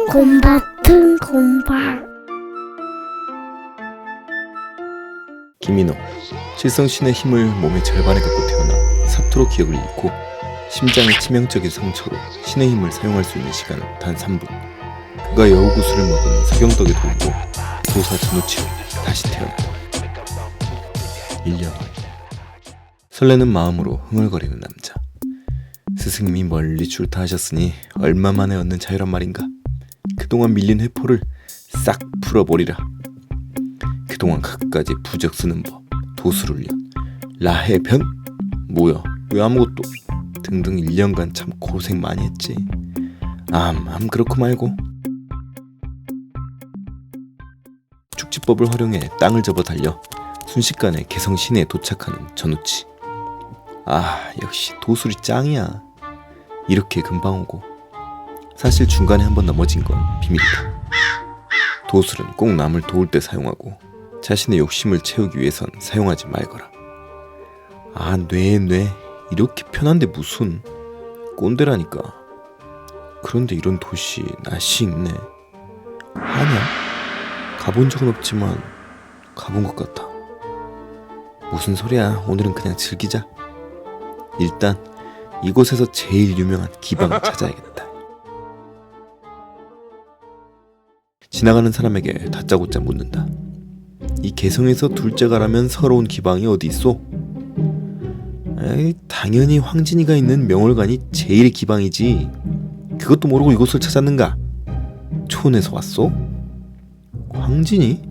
곰밭은 곰밭. 김인호, 칠성신의 힘을 몸의 절반에 갖고 태어나 사투로 기억을 잃고 심장에 치명적인 상처로 신의 힘을 사용할 수 있는 시간은 단 3분. 그가 여우구슬을 먹은 서경덕의 도움으로 도사 전우치로 다시 태어났다. 1년 후 설레는 마음으로 흥얼거리는 남자. 스승님이 멀리 출타하셨으니 얼마 만에 얻는 자유란 말인가. 그동안 밀린 회포를 싹 풀어버리라. 그동안 갖가지 부적 쓰는 법, 도술훈련, 라해변? 뭐야 왜 아무것도 등등 1년간 참 고생 많이 했지. 그렇고 말고. 축지법을 활용해 땅을 접어 달려 순식간에 개성 시내에 도착하는 전우치. 역시 도술이 짱이야. 이렇게 금방 오고. 사실 중간에 한번 넘어진 건 비밀이다. 도술은 꼭 남을 도울 때 사용하고 자신의 욕심을 채우기 위해선 사용하지 말거라. 뇌 이렇게 편한데 무슨 꼰대라니까. 그런데 이런 도시 낯이 있네. 하냐? 가본 적은 없지만 가본 것 같아. 무슨 소리야. 오늘은 그냥 즐기자. 일단 이곳에서 제일 유명한 기방을 찾아야겠다. 지나가는 사람에게 다짜고짜 묻는다. 이 개성에서 둘째가라면 서러운 기방이 어디 있소? 당연히 황진이가 있는 명월관이 제일 기방이지. 그것도 모르고 이곳을 찾았는가? 촌에서 왔소? 황진이?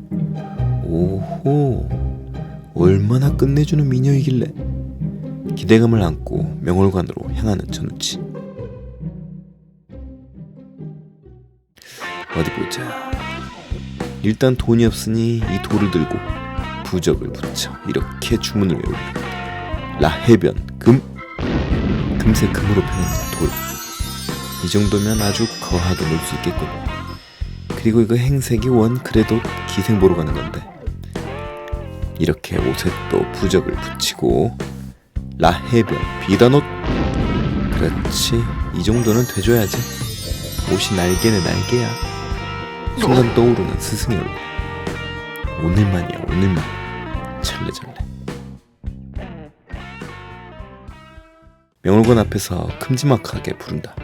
오호, 얼마나 끝내주는 미녀이길래. 기대감을 안고 명월관으로 향하는 전우치. 어디 보자. 일단 돈이 없으니 이 돌을 들고 부적을 붙여 이렇게 주문을 외우리라. 라해변 금. 금세 금으로 변한 돌. 이 정도면 아주 거하게 놀 수 있겠군. 그리고 이거 행색이 원 그래도 기생 보러 가는 건데. 이렇게 옷에 또 부적을 붙이고 라해변 비단옷. 그렇지, 이 정도는 돼줘야지. 옷이 날개네 날개야. 순간 떠오르는 스승의 얼굴. 오늘만이야 오늘만. 절레절레. 명월관 앞에서 큼지막하게 부른다.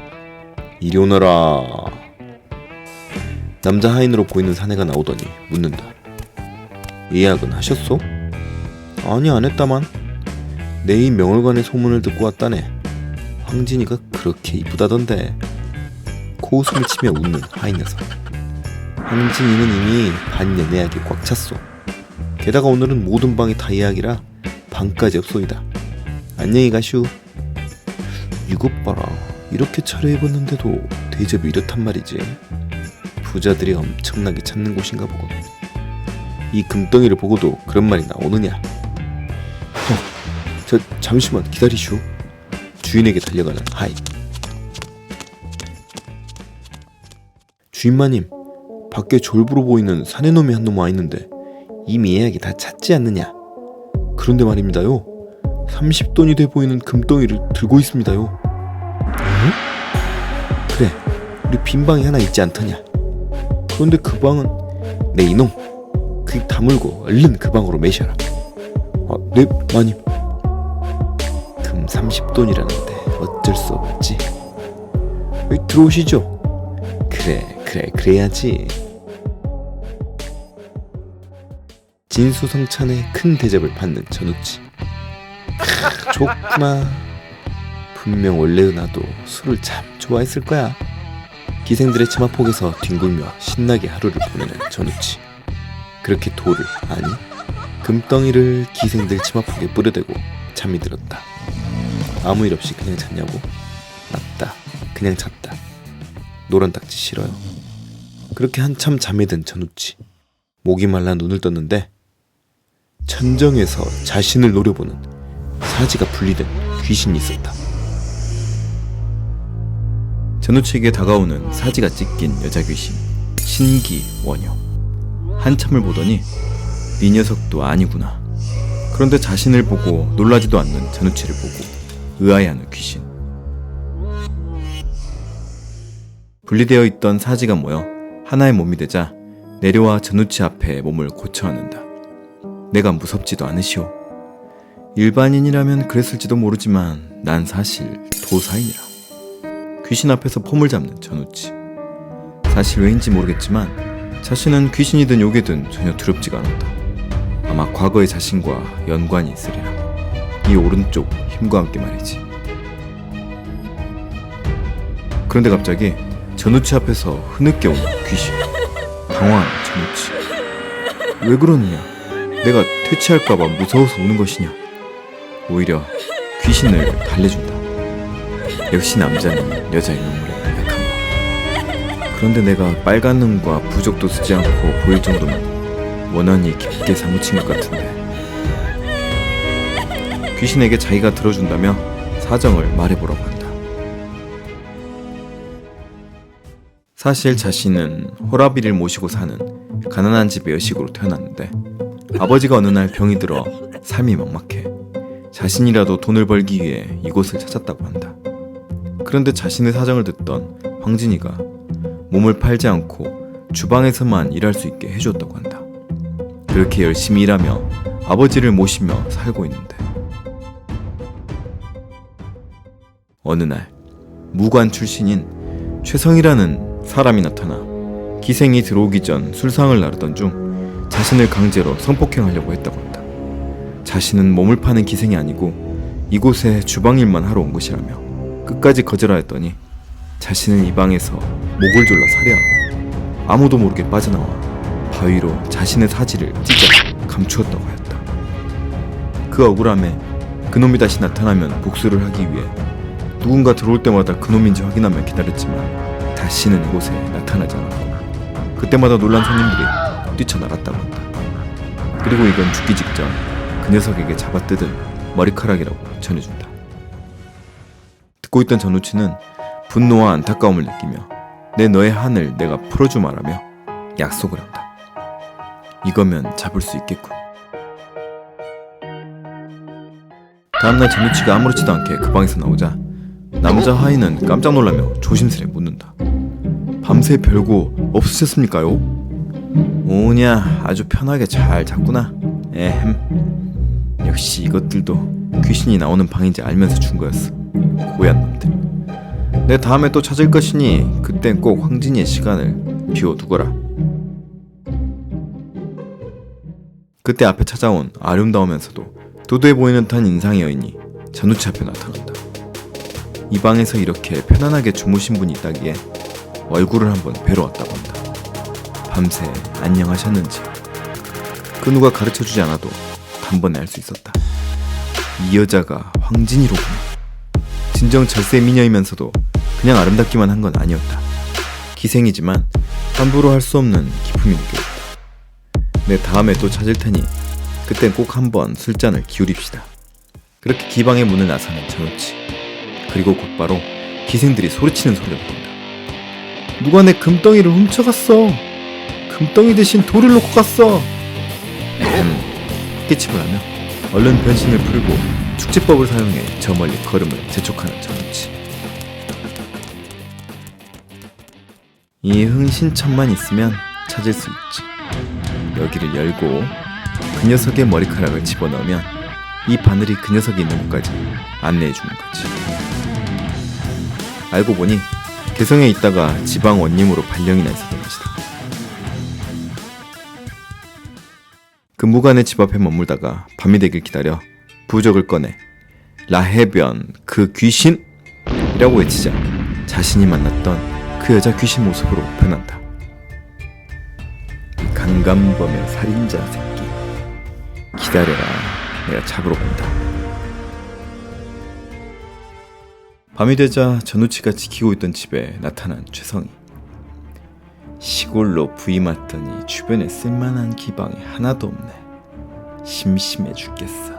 이리 오너라. 남자 하인으로 보이는 사내가 나오더니 묻는다. 예약은 하셨소? 아니, 안 했다만. 내일 명월관의 소문을 듣고 왔다네. 황진이가 그렇게 이쁘다던데. 코웃음을 치며 웃는 하인 녀석. 황진이는 이미 반 예약이 꽉 찼소. 게다가 오늘은 모든 방이 다 예약이라 방까지 없소이다. 안녕히 가슈. 이것 봐라. 이렇게 차려입었는데도 대접이 이렇단 말이지. 부자들이 엄청나게 찾는 곳인가 보군. 이 금덩이를 보고도 그런 말이 나오느냐. 잠시만 기다리슈. 주인에게 달려가는 하인. 주인마님, 밖에 졸부로 보이는 사내놈이 한 놈 와 있는데 이미 예약이 다 찼지 않느냐. 그런데 말입니다요, 30돈이 돼 보이는 금덩이를 들고 있습니다요. 응? 그래, 우리 빈 방이 하나 있지 않더냐. 그런데 그 방은 내 이놈, 그 다물고 얼른 그 방으로 매셔라. 네 마님. 금 30돈이라는데 어쩔 수 없지. 들어오시죠. 그래야지. 진수성찬의 큰 대접을 받는 전우치. 좋구나. 분명 원래의 나도 술을 참 좋아했을 거야. 기생들의 치마폭에서 뒹굴며 신나게 하루를 보내는 전우치. 그렇게 돌을, 아니 금덩이를 기생들 치마폭에 뿌려대고 잠이 들었다. 아무 일 없이 그냥 잤냐고? 맞다, 그냥 잤다. 노란 딱지 싫어요. 그렇게 한참 잠에 든 전우치. 목이 말라 눈을 떴는데 천정에서 자신을 노려보는 사지가 분리된 귀신이 있었다. 전우치에게 다가오는 사지가 찢긴 여자 귀신 신기원효. 한참을 보더니 이 녀석도 아니구나. 그런데 자신을 보고 놀라지도 않는 전우치를 보고 의아해하는 귀신. 분리되어 있던 사지가 모여 하나의 몸이 되자 내려와 전우치 앞에 몸을 고쳐앉는다. 내가 무섭지도 않으시오. 일반인이라면 그랬을지도 모르지만 난 사실 도사이니라. 귀신 앞에서 폼을 잡는 전우치. 사실 왜인지 모르겠지만 자신은 귀신이든 요괴든 전혀 두렵지가 않았다. 아마 과거의 자신과 연관이 있으리라. 이 오른쪽 힘과 함께 말이지. 그런데 갑자기 전우치 앞에서 흐느껴 오는 귀신. 당황한 전우치. 왜 그러느냐? 내가 퇴치할까봐 무서워서 우는 것이냐? 오히려 귀신을 달래준다. 역시 남자는 여자의 눈물에 약한 법. 그런데 내가 빨간 눈과 부적도 쓰지 않고 보일 정도면 원한이 깊게 사무친 것 같은데. 귀신에게 자기가 들어준다며 사정을 말해보라고 한다. 사실 자신은 호라비를 모시고 사는 가난한 집의 여식으로 태어났는데 아버지가 어느 날 병이 들어 삶이 막막해 자신이라도 돈을 벌기 위해 이곳을 찾았다고 한다. 그런데 자신의 사정을 듣던 황진이가 몸을 팔지 않고 주방에서만 일할 수 있게 해주었다고 한다. 그렇게 열심히 일하며 아버지를 모시며 살고 있는데 어느 날 무관 출신인 최성이라는 사람이 나타나 기생이 들어오기 전 술상을 나르던 중 자신을 강제로 성폭행하려고 했다고 한다. 자신은 몸을 파는 기생이 아니고 이곳에 주방일만 하러 온 것이라며 끝까지 거절하였더니 자신은 이 방에서 목을 졸라 살해하고 아무도 모르게 빠져나와 바위로 자신의 사지를 찢어 감추었다고 하였다. 그 억울함에 그놈이 다시 나타나면 복수를 하기 위해 누군가 들어올 때마다 그놈인지 확인하며 기다렸지만 다시는 이곳에 나타나지 않았고 그때마다 놀란 손님들이 뛰쳐나갔다고 한다. 그리고 이건 죽기 직전 그 녀석에게 잡아뜯은 머리카락이라고 전해준다. 듣고 있던 전우치는 분노와 안타까움을 느끼며 내 너의 한을 내가 풀어주마라며 약속을 한다. 이거면 잡을 수 있겠군. 다음날 전우치가 아무렇지도 않게 그 방에서 나오자 남자 하인은 깜짝 놀라며 조심스레 묻는다. 밤새 별거 없으셨습니까요? 오냐, 아주 편하게 잘 잤구나. 에헴. 역시 이것들도 귀신이 나오는 방인지 알면서 준 거였어. 고얀 놈들. 내 다음에 또 찾을 것이니 그땐 꼭 황진이의 시간을 비워두거라. 그때 앞에 찾아온 아름다우면서도 도도해 보이는 듯한 인상의 여인이 전우치 앞에 나타난다. 이 방에서 이렇게 편안하게 주무신 분이 있다기에 얼굴을 한번 뵈러 왔다고 한다. 밤새 안녕하셨는지. 그 누가 가르쳐주지 않아도 단번에 알 수 있었다. 이 여자가 황진이로구나. 진정 절세 미녀이면서도 그냥 아름답기만 한 건 아니었다. 기생이지만 함부로 할 수 없는 기품이 느껴졌다. 내 다음에 또 찾을 테니 그땐 꼭 한번 술잔을 기울입시다. 그렇게 기방의 문을 나서는 전우치. 그리고 곧바로 기생들이 소리치는 소리가 들린다. 누가 내 금덩이를 훔쳐갔어. 금덩이 대신 돌을 놓고 갔어. 헛기침을 하며 얼른 변신을 풀고 축지법을 사용해 저 멀리 걸음을 재촉하는 전우치. 이 흥신천만 있으면 찾을 수 있지. 여기를 열고 그 녀석의 머리카락을 집어넣으면 이 바늘이 그 녀석이 있는 곳까지 안내해주는 거지. 알고 보니 개성에 있다가 지방 원님으로 발령이 나 있었던 것이다. 그 무관의 집 앞에 머물다가 밤이 되길 기다려 부적을 꺼내 라해변 그 귀신! 이라고 외치자 자신이 만났던 그 여자 귀신 모습으로 변한다. 이 강간범의 살인자 새끼, 기다려라, 내가 잡으러 간다. 밤이 되자 전우치가 지키고 있던 집에 나타난 최성이. 시골로 부임했더니 주변에 쓸만한 기방이 하나도 없네. 심심해 죽겠어.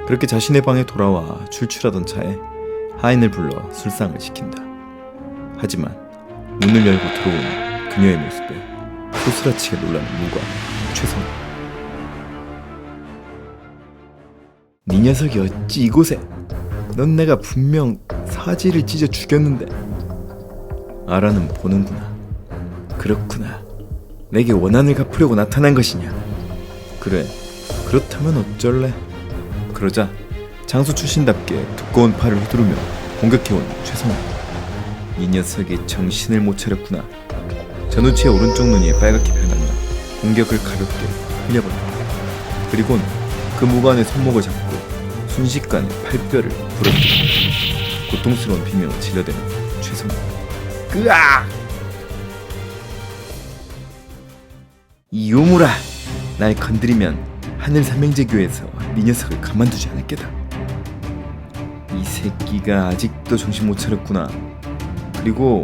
그렇게 자신의 방에 돌아와 출출하던 차에 하인을 불러 술상을 시킨다. 하지만 문을 열고 들어오는 그녀의 모습에 소스라치게 놀라는 무관 최성이. 네 녀석이 어찌 이곳에? 넌 내가 분명 사지를 찢어 죽였는데. 알아는 보는구나. 그렇구나. 내게 원한을 갚으려고 나타난 것이냐. 그래, 그렇다면 어쩔래. 그러자 장수 출신답게 두꺼운 팔을 휘두르며 공격해온 최성우. 이 녀석이 정신을 못 차렸구나. 전우치의 오른쪽 눈이 빨갛게 변하며 공격을 가볍게 흘려버린다. 그리곤 그 무관의 손목을 잡고 순식간에 팔뼈를 부러뜨린다. 고통스러운 비명을 질러대는 최성우. 으악! 이 요무라! 날 건드리면 하늘 삼형제교에서 네 녀석을 가만두지 않을 게다. 이 새끼가 아직도 정신 못 차렸구나. 그리고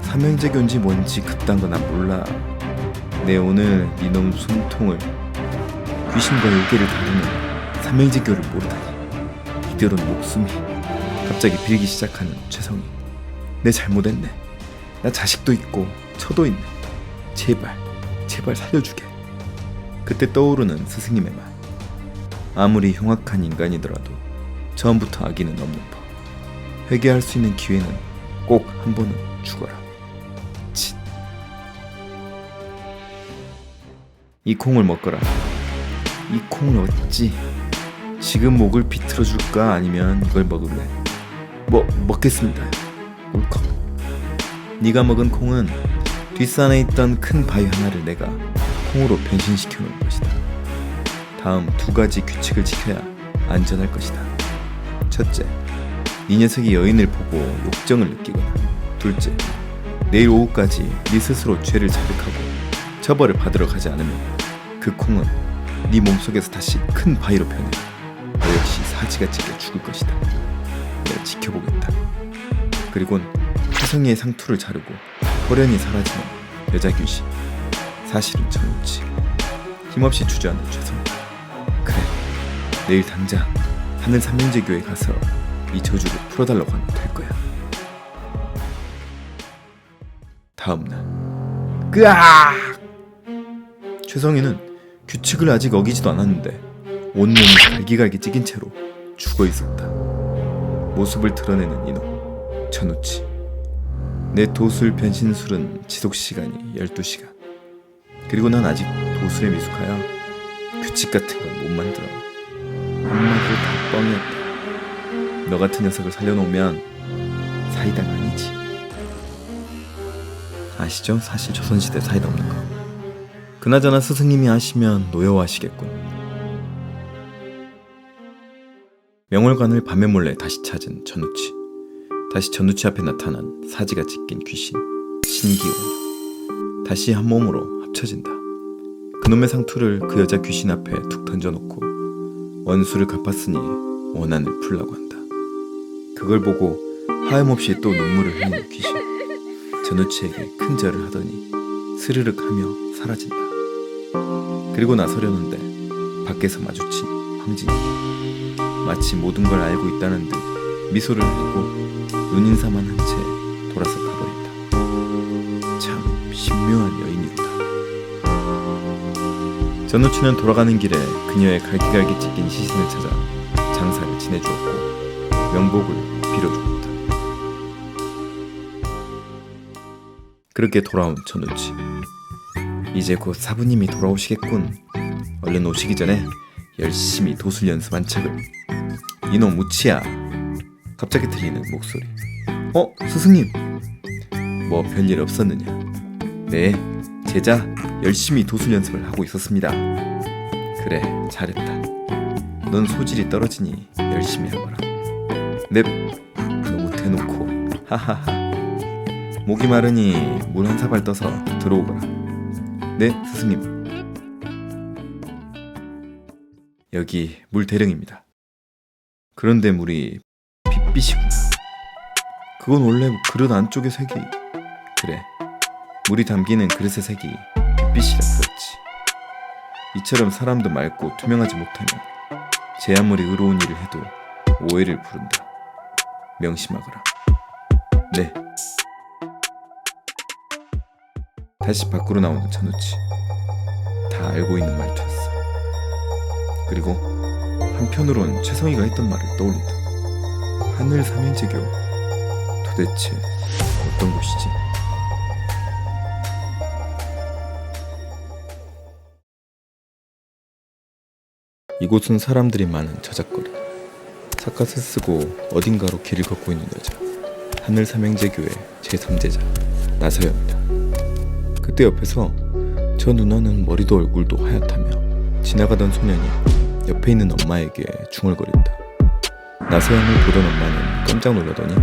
삼형제교인지 뭔지 그딴 거 난 몰라. 내 오늘 이놈 숨통을 귀신과 일개를 다루는 삼형제교를 모르다니. 이대로는 목숨이. 갑자기 빌기 시작하는 최성희. 내 잘못했네. 나 자식도 있고 처도 있네. 제발 살려주게. 그때 떠오르는 스승님의 말. 아무리 흉악한 인간이더라도 처음부터 악의는 없는 법. 회개할 수 있는 기회는 꼭 한 번은 죽어라. 칫. 이 콩을 먹거라. 이 콩을 어찌 지금 목을 비틀어 줄까 아니면 이걸 먹을래? 먹겠습니다. 울컥. 네가 먹은 콩은 뒷산에 있던 큰 바위 하나를 내가 콩으로 변신시켜 놓을 것이다. 다음 2가지 규칙을 지켜야 안전할 것이다. 첫째, 네 녀석이 여인을 보고 욕정을 느끼거나. 둘째, 내일 오후까지 네 스스로 죄를 자백하고 처벌을 받으러 가지 않으면 그 콩은 네 몸속에서 다시 큰 바위로 변해 너 역시 사지가 찢겨 죽을 것이다. 내가 지켜보겠다. 그리곤 최성희의 상투를 자르고 호련히 사라지는 여자 귀신. 사실은 전우치. 힘없이 주저하는 최성희. 그래, 내일 당장 하늘 삼형제교에 가서 이 저주를 풀어달라고 하면 될 거야. 다음날. 으악! 최성희는 규칙을 아직 어기지도 않았는데 온몸이 갈기갈기 찢긴 채로 죽어 있었다. 모습을 드러내는 이놈 전우치. 내 도술 변신술은 지속시간이 12시간. 그리고 난 아직 도술에 미숙하여 규칙 같은 건 못 만들어. 한마디로 다 뻥이었다. 너 같은 녀석을 살려놓으면 사이다가 아니지. 아시죠? 사실 조선시대 사이다 없는 거. 그나저나 스승님이 아시면 노여워하시겠군. 명월관을 밤에 몰래 다시 찾은 전우치. 다시 전우치 앞에 나타난 사지가 찢긴 귀신 신기원녀. 다시 한 몸으로 합쳐진다. 그놈의 상투를 그 여자 귀신 앞에 툭 던져놓고 원수를 갚았으니 원한을 풀라고 한다. 그걸 보고 하염없이 또 눈물을 흘리는 귀신. 전우치에게 큰 절을 하더니 스르륵 하며 사라진다. 그리고 나서려는데 밖에서 마주친 황진이. 마치 모든 걸 알고 있다는 듯 미소를 흘리고 눈인사만 한 채 돌아서 가버린다. 참 신묘한 여인이로다. 전우치는 돌아가는 길에 그녀의 갈기갈기 찢긴 시신을 찾아 장사를 지내주었고 명복을 빌어주었다. 그렇게 돌아온 전우치. 이제 곧 사부님이 돌아오시겠군. 얼른 오시기 전에 열심히 도술 연습한 척을. 이놈 우치야. 갑자기 들리는 목소리. 스승님. 뭐 별일 없었느냐? 네, 제자 열심히 도술 연습을 하고 있었습니다. 그래, 잘했다. 넌 소질이 떨어지니 열심히 하거라. 넵. 너무 대놓고. 하하하. 목이 마르니 물 한 사발 떠서 들어오거라. 네, 스승님. 여기 물 대령입니다. 그런데 물이 핏빛이구나. 그건 원래 그릇 안쪽의 색이. 그래, 물이 담기는 그릇의 색이 핏빛이라 그렇지. 이처럼 사람도 맑고 투명하지 못하면 제 아무리 의로운 일을 해도 오해를 부른다. 명심하거라. 네. 다시 밖으로 나오는 전우치. 다 알고 있는 말투였어. 그리고 한편으론 최성희가 했던 말을 떠올린다. 하늘 삼형제교. 도대체 어떤 곳이지? 이곳은 사람들이 많은 저작거리. 삿갓을 쓰고 어딘가로 길을 걷고 있는 여자. 하늘 삼형제교회 제3제자 나서영이다. 그때 옆에서 저 누나는 머리도 얼굴도 하얗다며 지나가던 소년이 옆에 있는 엄마에게 중얼거린다. 나서영을 보던 엄마는 깜짝 놀라더니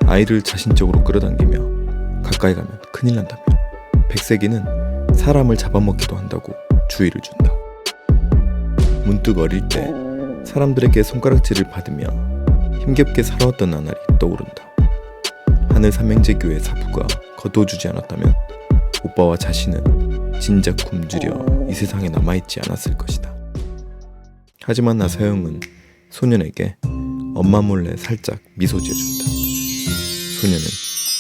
아이를 자신 쪽으로 끌어당기며 가까이 가면 큰일 난다며 백색이는 사람을 잡아먹기도 한다고 주의를 준다. 문득 어릴 때 사람들에게 손가락질을 받으며 힘겹게 살아왔던 나날이 떠오른다. 하늘 삼형제교회 사부가 거둬주지 않았다면 오빠와 자신은 진작 굶주려 이 세상에 남아있지 않았을 것이다. 하지만 나서영은 소년에게 엄마 몰래 살짝 미소 지어준다. 소년은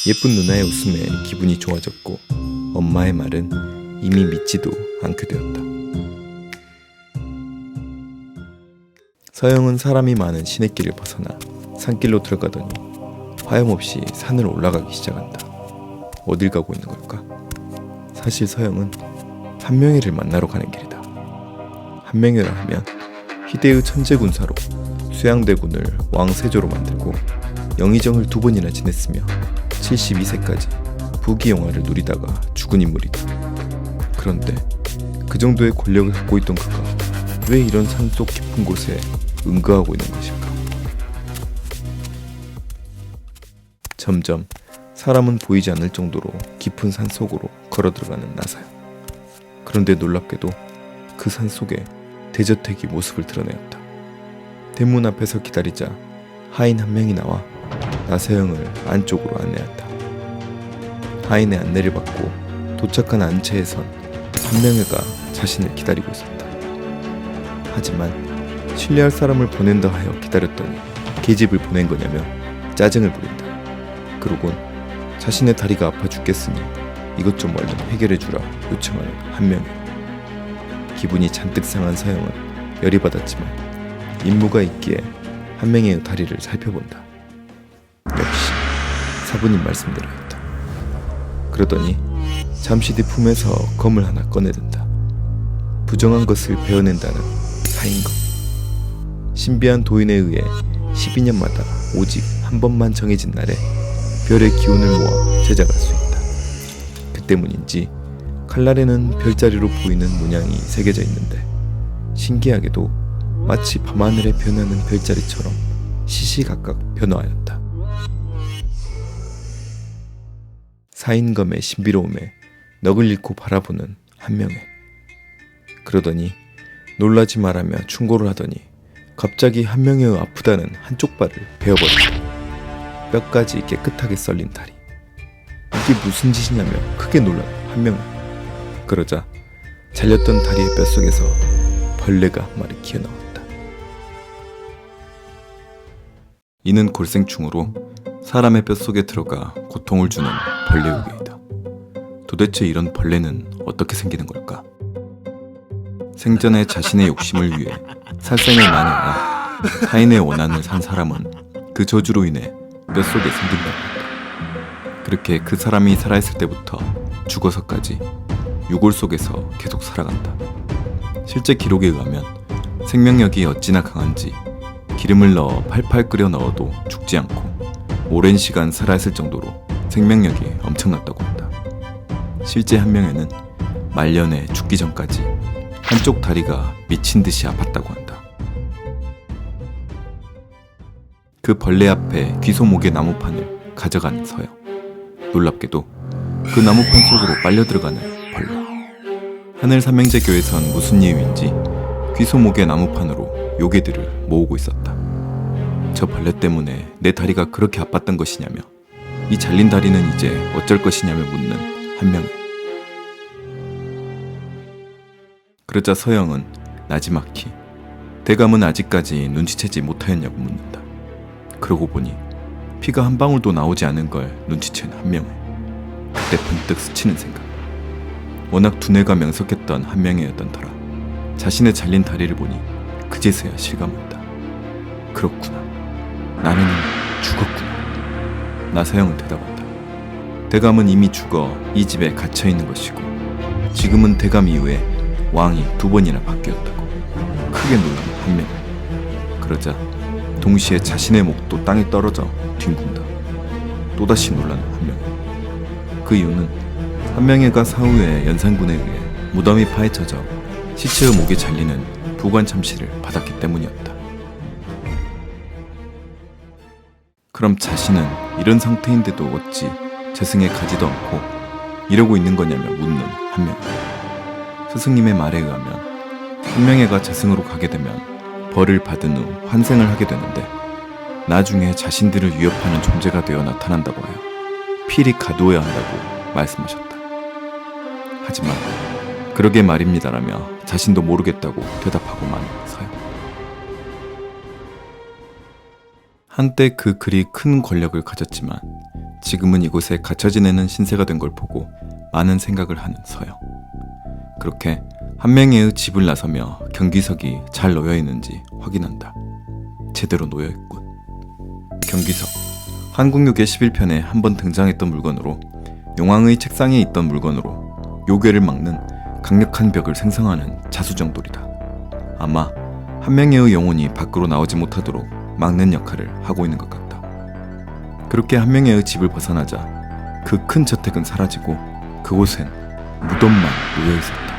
예쁜 누나의 웃음에 기분이 좋아졌고 엄마의 말은 이미 믿지도 않게 되었다. 서영은 사람이 많은 시냇길을 벗어나 산길로 들어가더니 하염없이 산을 올라가기 시작한다. 어딜 가고 있는 걸까? 사실 서영은 한명회를 만나러 가는 길이다. 한명회라 하면 희대의 천재군사로 수양대군을 왕세조로 만들고 영의정을 2번이나 지냈으며 72세까지 부귀영화를 누리다가 죽은 인물이다. 그런데 그 정도의 권력을 갖고 있던 그가 왜 이런 산속 깊은 곳에 응거하고 있는 것일까? 점점 사람은 보이지 않을 정도로 깊은 산속으로 걸어 들어가는 나서영. 그런데 놀랍게도 그 산속에 대저택이 모습을 드러내었다. 대문 앞에서 기다리자 하인 한 명이 나와 나서영을 안쪽으로 안내한다. 하인의 안내를 받고 도착한 안채에선 한명회가 자신을 기다리고 있었다. 하지만 신뢰할 사람을 보낸다 하여 기다렸더니 계집을 보낸 거냐며 짜증을 부린다. 그러곤 자신의 다리가 아파 죽겠으니 이것 좀 얼른 해결해주라 요청하는 한명회. 기분이 잔뜩 상한 서영은 열이 받았지만 임무가 있기에 한명회의 다리를 살펴본다. 역시 사부님 말씀대로였다. 그러더니 잠시 뒤 품에서 검을 하나 꺼내든다. 부정한 것을 베어낸다는 사인검. 신비한 도인에 의해 12년마다 오직 한 번만 정해진 날에 별의 기운을 모아 제작할 수 있다. 그 때문인지 칼날에는 별자리로 보이는 문양이 새겨져 있는데 신기하게도 마치 밤하늘에 변하는 별자리처럼 시시각각 변화하였다. 사인검의 신비로움에 넋을 잃고 바라보는 한명회. 그러더니 놀라지 말라며 충고를 하더니 갑자기 한명회의 아프다는 한쪽 발을 베어버린다. 뼈까지 깨끗하게 썰린 다리. 이게 무슨 짓이냐며 크게 놀란 한명회. 그러자 잘렸던 다리의 뼛속에서 벌레가 한 마리 기어나왔다. 이는 골생충으로 사람의 뼛속에 들어가 고통을 주는 벌레우개이다. 도대체 이런 벌레는 어떻게 생기는 걸까? 생전에 자신의 욕심을 위해 살생을 많이 하나 타인의 원한을 산 사람은 그 저주로 인해 뼛속에 생긴다고 한다. 그렇게 그 사람이 살아있을 때부터 죽어서까지 유골 속에서 계속 살아간다. 실제 기록에 의하면 생명력이 어찌나 강한지 기름을 넣어 팔팔 끓여 넣어도 죽지 않고 오랜 시간 살아있을 정도로 생명력이 엄청났다고 한다. 실제 한명회는 말년에 죽기 전까지 한쪽 다리가 미친 듯이 아팠다고 한다. 그 벌레 앞에 귀소목의 나무판을 가져가는 서영. 놀랍게도 그 나무판 속으로 빨려 들어가는 벌레. 하늘 삼형제교에선 무슨 이유인지 귀소목의 나무판으로 요괴들을 모으고 있었다. 저 벌레 때문에 내 다리가 그렇게 아팠던 것이냐며 이 잘린 다리는 이제 어쩔 것이냐며 묻는 한명회. 그러자 서영은 나지막히 대감은 아직까지 눈치채지 못하였냐고 묻는다. 그러고 보니 피가 한 방울도 나오지 않은 걸 눈치챈 한명회. 그때 번뜩 스치는 생각. 워낙 두뇌가 명석했던 한명회였던 터라 자신의 잘린 다리를 보니 그제서야 실감한다. 그렇구나. 나는 죽었구나. 나서영은 대답한다. 대감은 이미 죽어 이 집에 갇혀있는 것이고 지금은 대감 이후에 왕이 2번이나 바뀌었다고. 크게 놀란다. 한 명. 그러자 동시에 자신의 목도 땅에 떨어져 뒹군다. 또다시 놀란 한 명. 그 이유는 한명회가 사후에 연산군에 의해 무덤이 파헤쳐져 시체의 목에 잘리는 부관 참시를 받았기 때문이었다. 그럼 자신은 이런 상태인데도 어찌 재승에 가지도 않고 이러고 있는 거냐며 묻는 한명. 스승님의 말에 의하면 한명회가 재승으로 가게 되면 벌을 받은 후 환생을 하게 되는데 나중에 자신들을 위협하는 존재가 되어 나타난다고 하여 필히 가두어야 한다고 말씀하셨다. 하지만 그러게 말입니다라며 자신도 모르겠다고 대답하고만 서요. 한때 그 그리 큰 권력을 가졌지만 지금은 이곳에 갇혀 지내는 신세가 된 걸 보고 많은 생각을 하는 서요. 그렇게 한명회의 집을 나서며 경기석이 잘 놓여 있는지 확인한다. 제대로 놓여 있군. 경기석, 한국요괴 11편에 한번 등장했던 물건으로 용왕의 책상에 있던 물건으로 요괴를 막는 강력한 벽을 생성하는 자수정돌이다. 아마 한명회의 영혼이 밖으로 나오지 못하도록 막는 역할을 하고 있는 것 같다. 그렇게 한명회의 집을 벗어나자 그 큰 저택은 사라지고 그곳엔 무덤만 놓여 있었다.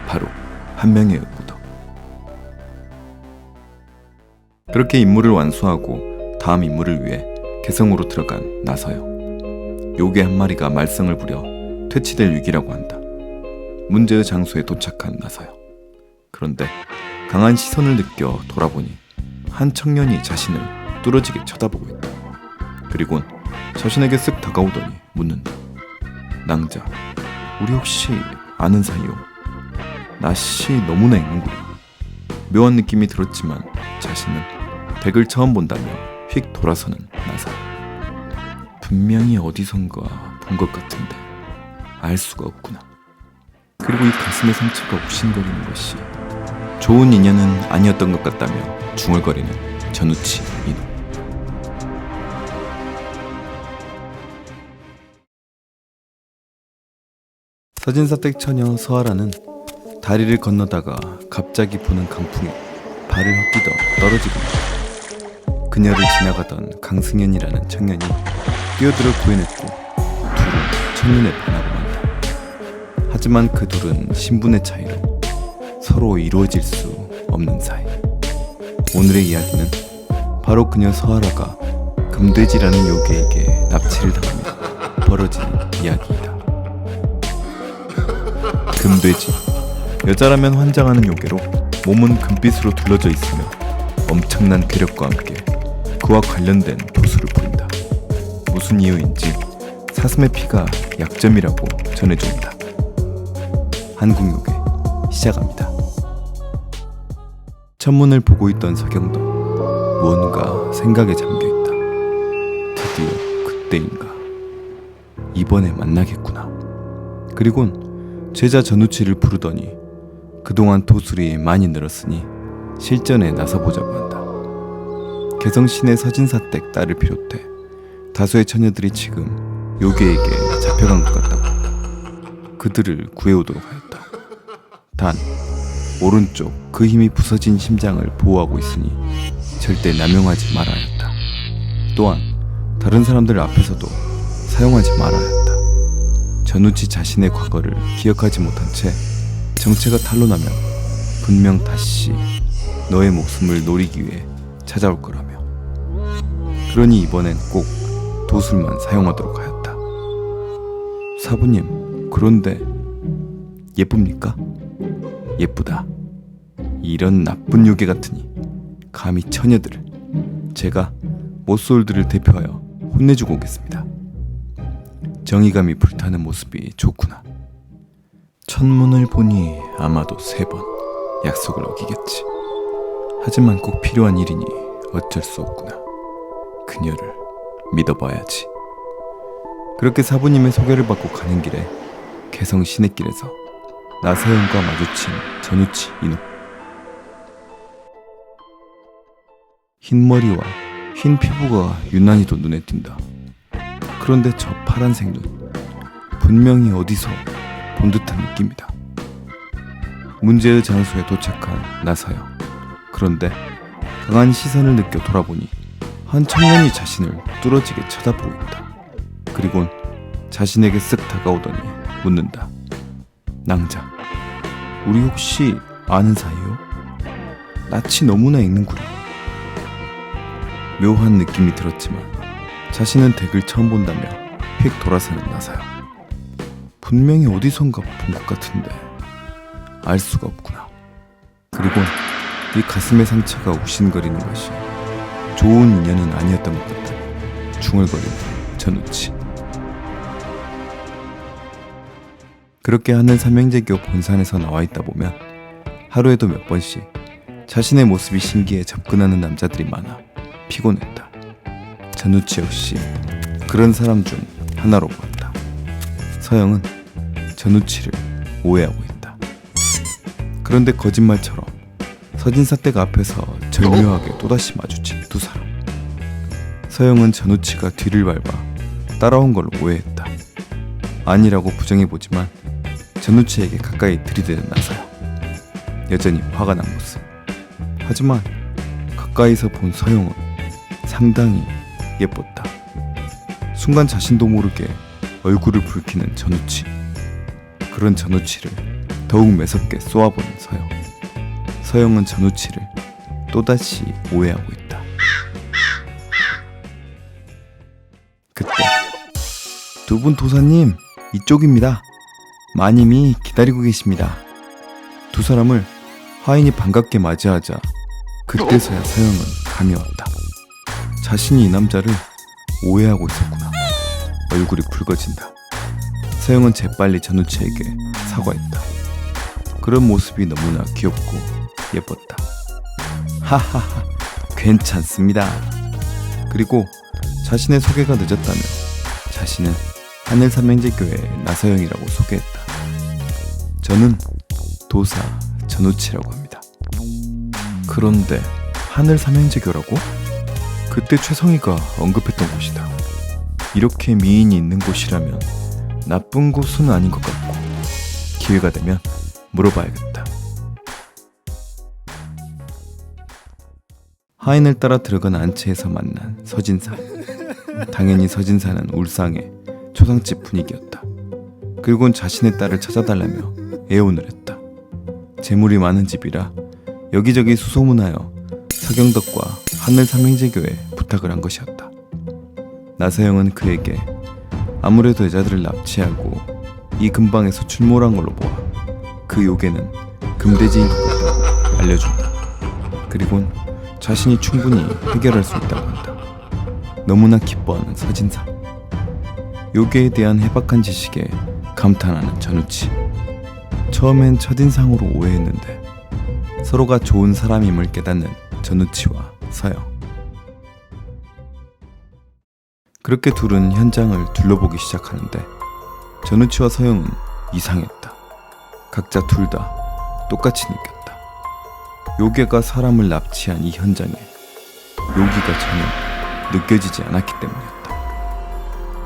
바로 한명회의 무덤. 그렇게 임무를 완수하고 다음 임무를 위해 개성으로 들어간 나서요. 요괴 한 마리가 말썽을 부려 퇴치될 위기라고 한다. 문제의 장소에 도착한 나서요. 그런데 강한 시선을 느껴 돌아보니 한 청년이 자신을 뚫어지게 쳐다보고 있다. 그리곤 자신에게 쓱 다가오더니 묻는다. 낭자, 우리 혹시 아는 사이요? 낯이 너무나 있는구나. 묘한 느낌이 들었지만 자신은 댁을 처음 본다며 휙 돌아서는 나사. 분명히 어디선가 본 것 같은데 알 수가 없구나. 그리고 이 가슴의 상처가 욱신거리는 것이 좋은 인연은 아니었던 것 같다며 중얼거리는 전우치 인호. 사진사댁 처녀 서아라는 다리를 건너다가 갑자기 부는 강풍에 발을 헛디뎌 떨어지고 있다. 그녀를 지나가던 강승현이라는 청년이 뛰어들어 구해냈고 둘은 첫눈에 반하고 만다. 하지만 그 둘은 신분의 차이로 서로 이루어질 수 없는 사이. 오늘의 이야기는 바로 그녀 서아라가 금돼지라는 요괴에게 납치를 당하며 벌어진 이야기이다. 금돼지, 여자라면 환장하는 요괴로 몸은 금빛으로 둘러져 있으며 엄청난 괴력과 함께 그와 관련된 도수를 부린다. 무슨 이유인지 사슴의 피가 약점이라고 전해줍니다. 한국요괴 시작합니다. 천문을 보고 있던 서경도 무언가 생각에 잠겨있다. 드디어 그때인가. 이번에 만나겠구나. 그리곤 제자 전우치를 부르더니 그동안 도술이 많이 늘었으니 실전에 나서보자고 한다. 개성시내 서진사댁 딸을 비롯해 다수의 처녀들이 지금 요괴에게 잡혀간 것 같다고 그들을 구해오도록 하였다. 단 오른쪽 그 힘이 부서진 심장을 보호하고 있으니 절대 남용하지 말아야 했다. 또한 다른 사람들 앞에서도 사용하지 말아야 했다. 전우치 자신의 과거를 기억하지 못한 채 정체가 탄로나면 분명 다시 너의 목숨을 노리기 위해 찾아올 거라며. 그러니 이번엔 꼭 도술만 사용하도록 하였다. 사부님, 그런데 예쁩니까? 예쁘다. 이런 나쁜 요괴 같으니 감히 처녀들을. 제가 모쏠들을 대표하여 혼내주고 오겠습니다. 정의감이 불타는 모습이 좋구나. 천문을 보니 아마도 3번 약속을 어기겠지. 하지만 꼭 필요한 일이니 어쩔 수 없구나. 그녀를 믿어봐야지. 그렇게 사부님의 소개를 받고 가는 길에 개성 시내길에서 나서영과 마주친 전우치 인호. 흰 머리와 흰 피부가 유난히도 눈에 띈다. 그런데 저 파란색 눈, 분명히 어디서 본 듯한 느낌이다. 문제의 장소에 도착한 나서영. 그런데 강한 시선을 느껴 돌아보니 한 청년이 자신을 뚫어지게 쳐다보고 있다. 그리곤 자신에게 쓱 다가오더니 묻는다. 낭자, 우리 혹시 아는 사이요? 낯이 너무나 익는구려. 묘한 느낌이 들었지만 자신은 댁을 처음 본다며 휙 돌아서는 나사요. 분명히 어디선가 본 것 같은데 알 수가 없구나. 그리곤 이 가슴의 상처가 욱신거리는 것이 좋은 인연은 아니었던 것 같다. 중얼거리는 전우치. 그렇게 하늘 삼형제교 본산에서 나와 있다 보면 하루에도 몇 번씩 자신의 모습이 신기해 접근하는 남자들이 많아 피곤했다. 전우치 역시 그런 사람 중 하나로 보았다. 서영은 전우치를 오해하고 있다. 그런데 거짓말처럼 서진사 댁 앞에서 절묘하게 또다시 마주친 두 사람. 서영은 전우치가 뒤를 밟아 따라온 걸로 오해했다. 아니라고 부정해보지만 전우치에게 가까이 들이대는 나사야. 여전히 화가 난 모습. 하지만 가까이서 본 서영은 상당히 예뻤다. 순간 자신도 모르게 얼굴을 붉히는 전우치. 그런 전우치를 더욱 매섭게 쏘아보는 서영. 서영은 전우치를 또다시 오해하고 있다. 그때 두 분 도사님, 이쪽입니다. 마님이 기다리고 계십니다. 두 사람을 화인이 반갑게 맞이하자 그때서야 서영은 감이 왔다. 자신이 이 남자를 오해하고 있었구나. 얼굴이 붉어진다. 서영은 재빨리 전우치에게 사과했다. 그런 모습이 너무나 귀엽고 예뻤다. 하하하, 괜찮습니다. 그리고 자신의 소개가 늦었다며 자신은 하늘 삼형제교회 나서영이라고 소개했다. 저는 도사 전우치라고 합니다. 그런데 하늘 삼형제교라고? 그때 최성희가 언급했던 곳이다. 이렇게 미인이 있는 곳이라면 나쁜 곳은 아닌 것 같고 기회가 되면 물어봐야겠다. 하인을 따라 들어간 안채에서 만난 서진사. 당연히 서진사는 울상의 초상집 분위기였다. 그리곤 자신의 딸을 찾아달라며 애원을 했다. 재물이 많은 집이라 여기저기 수소문하여 서경덕과 하늘 삼형제교에 부탁을 한 것이었다. 나서영은 그에게 아무래도 여자들을 납치하고 이 근방에서 출몰한 걸로 보아 그 요괴는 금돼지인 것 같다고 알려준다. 그리곤 자신이 충분히 해결할 수 있다고 한다. 너무나 기뻐하는 서진사. 요괴에 대한 해박한 지식에 감탄하는 전우치. 처음엔 첫인상으로 오해했는데 서로가 좋은 사람임을 깨닫는 전우치와 서영. 그렇게 둘은 현장을 둘러보기 시작하는데 전우치와 서영은 이상했다. 각자 둘 다 똑같이 느꼈다. 요괴가 사람을 납치한 이 현장에 요기가 전혀 느껴지지 않았기 때문이었다.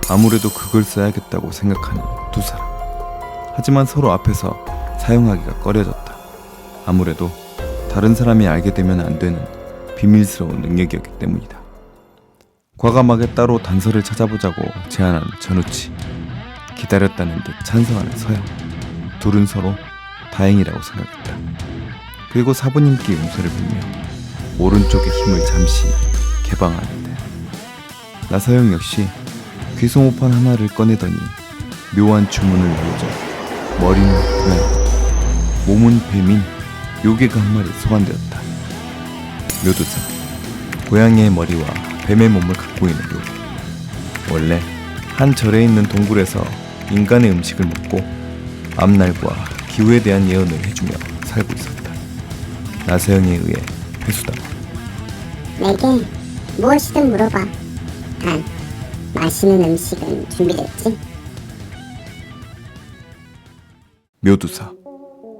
아무래도 그걸 써야겠다고 생각하는 두 사람. 하지만 서로 앞에서 사용하기가 꺼려졌다. 아무래도 다른 사람이 알게 되면 안 되는 비밀스러운 능력이었기 때문이다. 과감하게 따로 단서를 찾아보자고 제안한 전우치. 기다렸다는 듯 찬성하는 서영. 둘은 서로 다행이라고 생각했다. 그리고 사부님께 용서를 빌며 오른쪽의 힘을 잠시 개방하는데 나서영 역시 귀소모판 하나를 꺼내더니 묘한 주문을 외우자 머리는 고양, 몸은 뱀인 요괴가 한 마리 소환되었다. 묘두사, 고양이의 머리와 뱀의 몸을 갖고 있는 요괴. 원래 한 절에 있는 동굴에서 인간의 음식을 먹고 앞날과 기후에 대한 예언을 해주며 살고 있었다. 나서영에 의해 회수다. 내게 무엇이든 물어봐. 단 맛있는 음식은 준비됐지? 묘두사.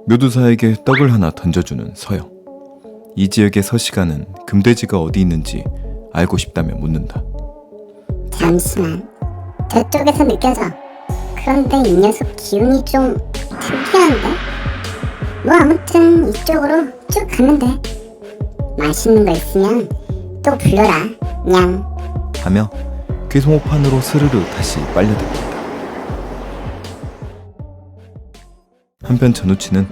묘두사에게 떡을 하나 던져주는 서영. 이 지역의 서시가는 금돼지가 어디 있는지 알고 싶다며 묻는다. 잠시만. 저쪽에서 느껴져. 그런데 이 녀석 기운이 좀 특이한데? 뭐 아무튼 이쪽으로 쭉 가면 돼. 맛있는 거 있으면 또 불러라, 냥. 하며 괴송호판으로 스르르 다시 빨려들었다. 한편 전우치는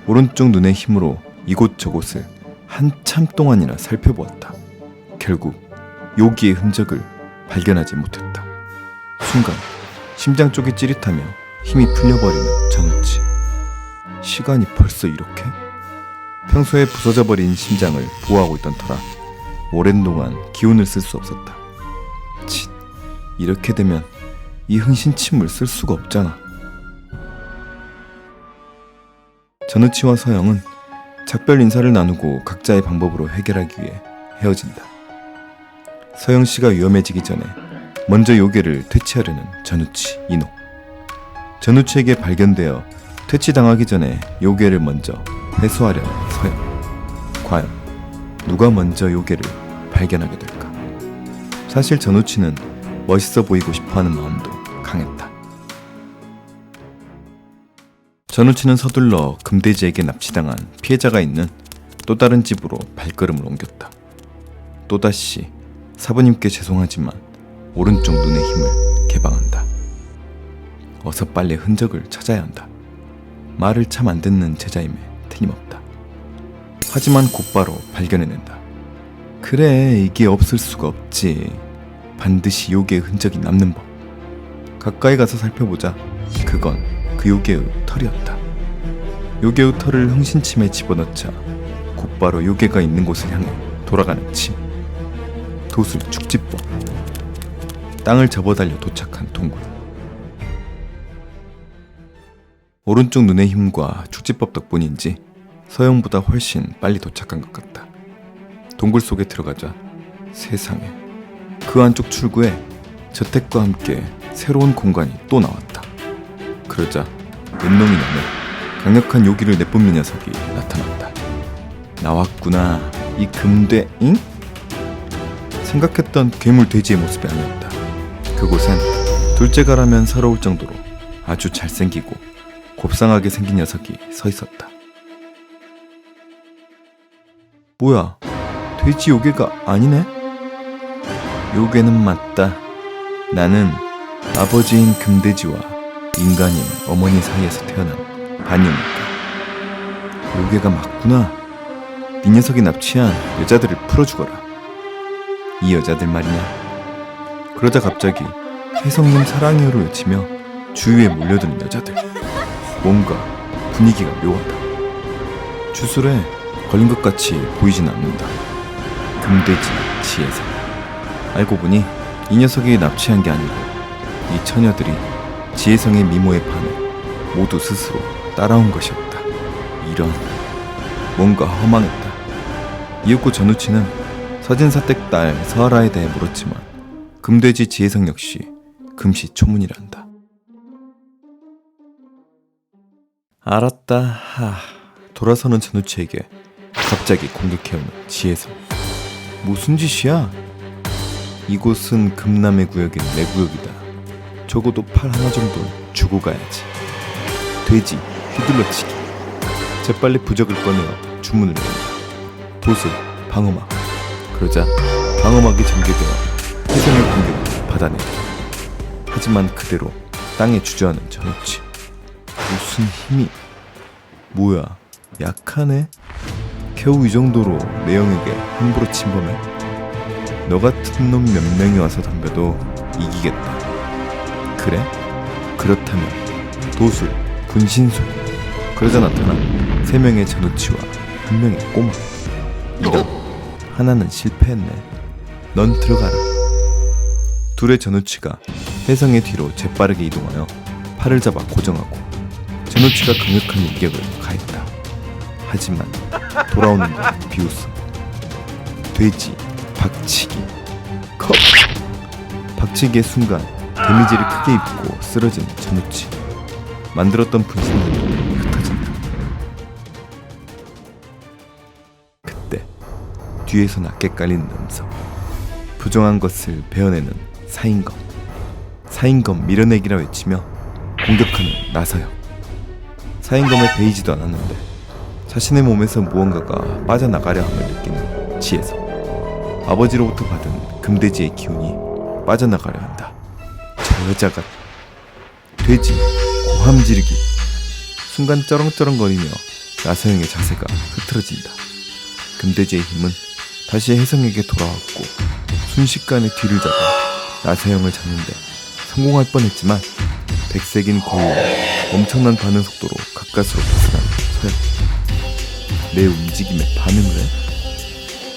오른쪽 눈의 힘으로 이곳저곳을 한참 동안이나 살펴보았다. 결국 요기의 흔적을 발견하지 못했다. 순간 심장 쪽이 찌릿하며 힘이 풀려버리는 전우치. 시간이 벌써 이렇게? 평소에 부서져버린 심장을 보호하고 있던 터라 오랜 동안 기운을 쓸 수 없었다. 칫, 이렇게 되면 이 흥신침을 쓸 수가 없잖아. 전우치와 서영은 작별 인사를 나누고 각자의 방법으로 해결하기 위해 헤어진다. 서영씨가 위험해지기 전에 먼저 요괴를 퇴치하려는 전우치, 인호. 전우치에게 발견되어 퇴치당하기 전에 요괴를 먼저 회수하려는 서영. 과연 누가 먼저 요괴를 발견하게 될까? 사실 전우치는 멋있어 보이고 싶어하는 마음도 강했다. 전우치는 서둘러 금돼지에게 납치당한 피해자가 있는 또 다른 집으로 발걸음을 옮겼다. 또다시 사부님께 죄송하지만 오른쪽 눈의 힘을 개방한다. 어서 빨리 흔적을 찾아야 한다. 말을 참 안 듣는 제자임에 틀림없다. 하지만 곧바로 발견해낸다. 그래, 이게 없을 수가 없지. 반드시 요괴의 흔적이 남는 법. 가까이 가서 살펴보자. 그건 그 요괴의 털이었다. 요괴의 털을 흥신침에 집어넣자 곧바로 요괴가 있는 곳을 향해 돌아가는 침. 도술 축지법. 땅을 접어달려 도착한 동굴. 오른쪽 눈의 힘과 축지법 덕분인지 서영보다 훨씬 빨리 도착한 것 같다. 동굴 속에 들어가자 세상에, 그 안쪽 출구에 저택과 함께 새로운 공간이 또 나왔다. 그러자 웬놈이 너무 강력한 요기를 내뿜는 녀석이 나타났다. 나왔구나, 이 금돼, 잉? 생각했던 괴물 돼지의 모습이 아니었다. 그곳엔 둘째가라면 서러울 정도로 아주 잘생기고 곱상하게 생긴 녀석이 서 있었다. 뭐야, 돼지 요괴가 아니네? 요괴는 맞다. 나는 아버지인 금돼지와 인간인 어머니 사이에서 태어난 반영이다. 요괴가 맞구나. 이 녀석이 납치한 여자들을 풀어주거라. 이 여자들 말이냐. 그러자 갑자기 혜성님 사랑해요를 외치며 주위에 몰려드는 여자들. 뭔가 분위기가 묘하다. 주술에 걸린 것 같이 보이진 않는다. 금돼지 지혜성. 알고 보니 이 녀석이 납치한 게 아니고 이 처녀들이 지혜성의 미모에 반해 모두 스스로 따라온 것이었다. 이런, 뭔가 허망했다. 이윽고 전우치는 서진사댁 딸 서하라에 대해 물었지만 금돼지 지혜성 역시 금시초문이란다. 알았다. 돌아서는 전우치에게 갑자기 공격해오는 지혜성. 무슨 짓이야? 이곳은 금남의 구역인 내 구역이다. 적어도 팔 하나 정도는 주고 가야지. 돼지 휘둘러치기. 재빨리 부적을 꺼내어 주문을 낸다. 도술 방어막. 그러자 방어막이 전개되어 혜성의 공격을 받아낸다. 하지만 그대로 땅에 주저하는 전우치. 무슨 힘이, 뭐야, 약하네? 겨우 이 정도로 내 형에게 함부로 침범해? 너 같은 놈 몇 명이 와서 덤벼도 이기겠다. 그래? 그렇다면 도술, 분신술. 그러자 나타난 3명의 전우치와 1명의 꼬마. 이런, 하나는 실패했네. 넌 들어가라. 둘의 전우치가 혜성의 뒤로 재빠르게 이동하여 팔을 잡아 고정하고 전우치가 강력한 일격을 가했다. 하지만 돌아오는 건 비웃음. 돼지 박치기. 컵. 박치기의 순간 데미지를 크게 입고 쓰러진 전우치. 만들었던 분신술이 흩어진다. 그때 뒤에서 낮게 깔리는 음성. 부정한 것을 베어내는 사인검. 사인검 밀어내기라 외치며 공격하는 나서영. 사인검에 베이지도 않았는데 자신의 몸에서 무언가가 빠져나가려 함을 느끼는 지혜성. 아버지로부터 받은 금돼지의 기운이 빠져나가려 한다. 저 여자가 돼지 고함 지르기. 순간 쩌렁쩌렁거리며 나서영의 자세가 흐트러진다. 금돼지의 힘은 다시 혜성에게 돌아왔고 순식간에 뒤를 잡아 나서영을 잡는데 성공할 뻔했지만 백색인 거울로 엄청난 반응 속도로 가까스로 벗어나는 서영. 내 움직임에 반응을 해?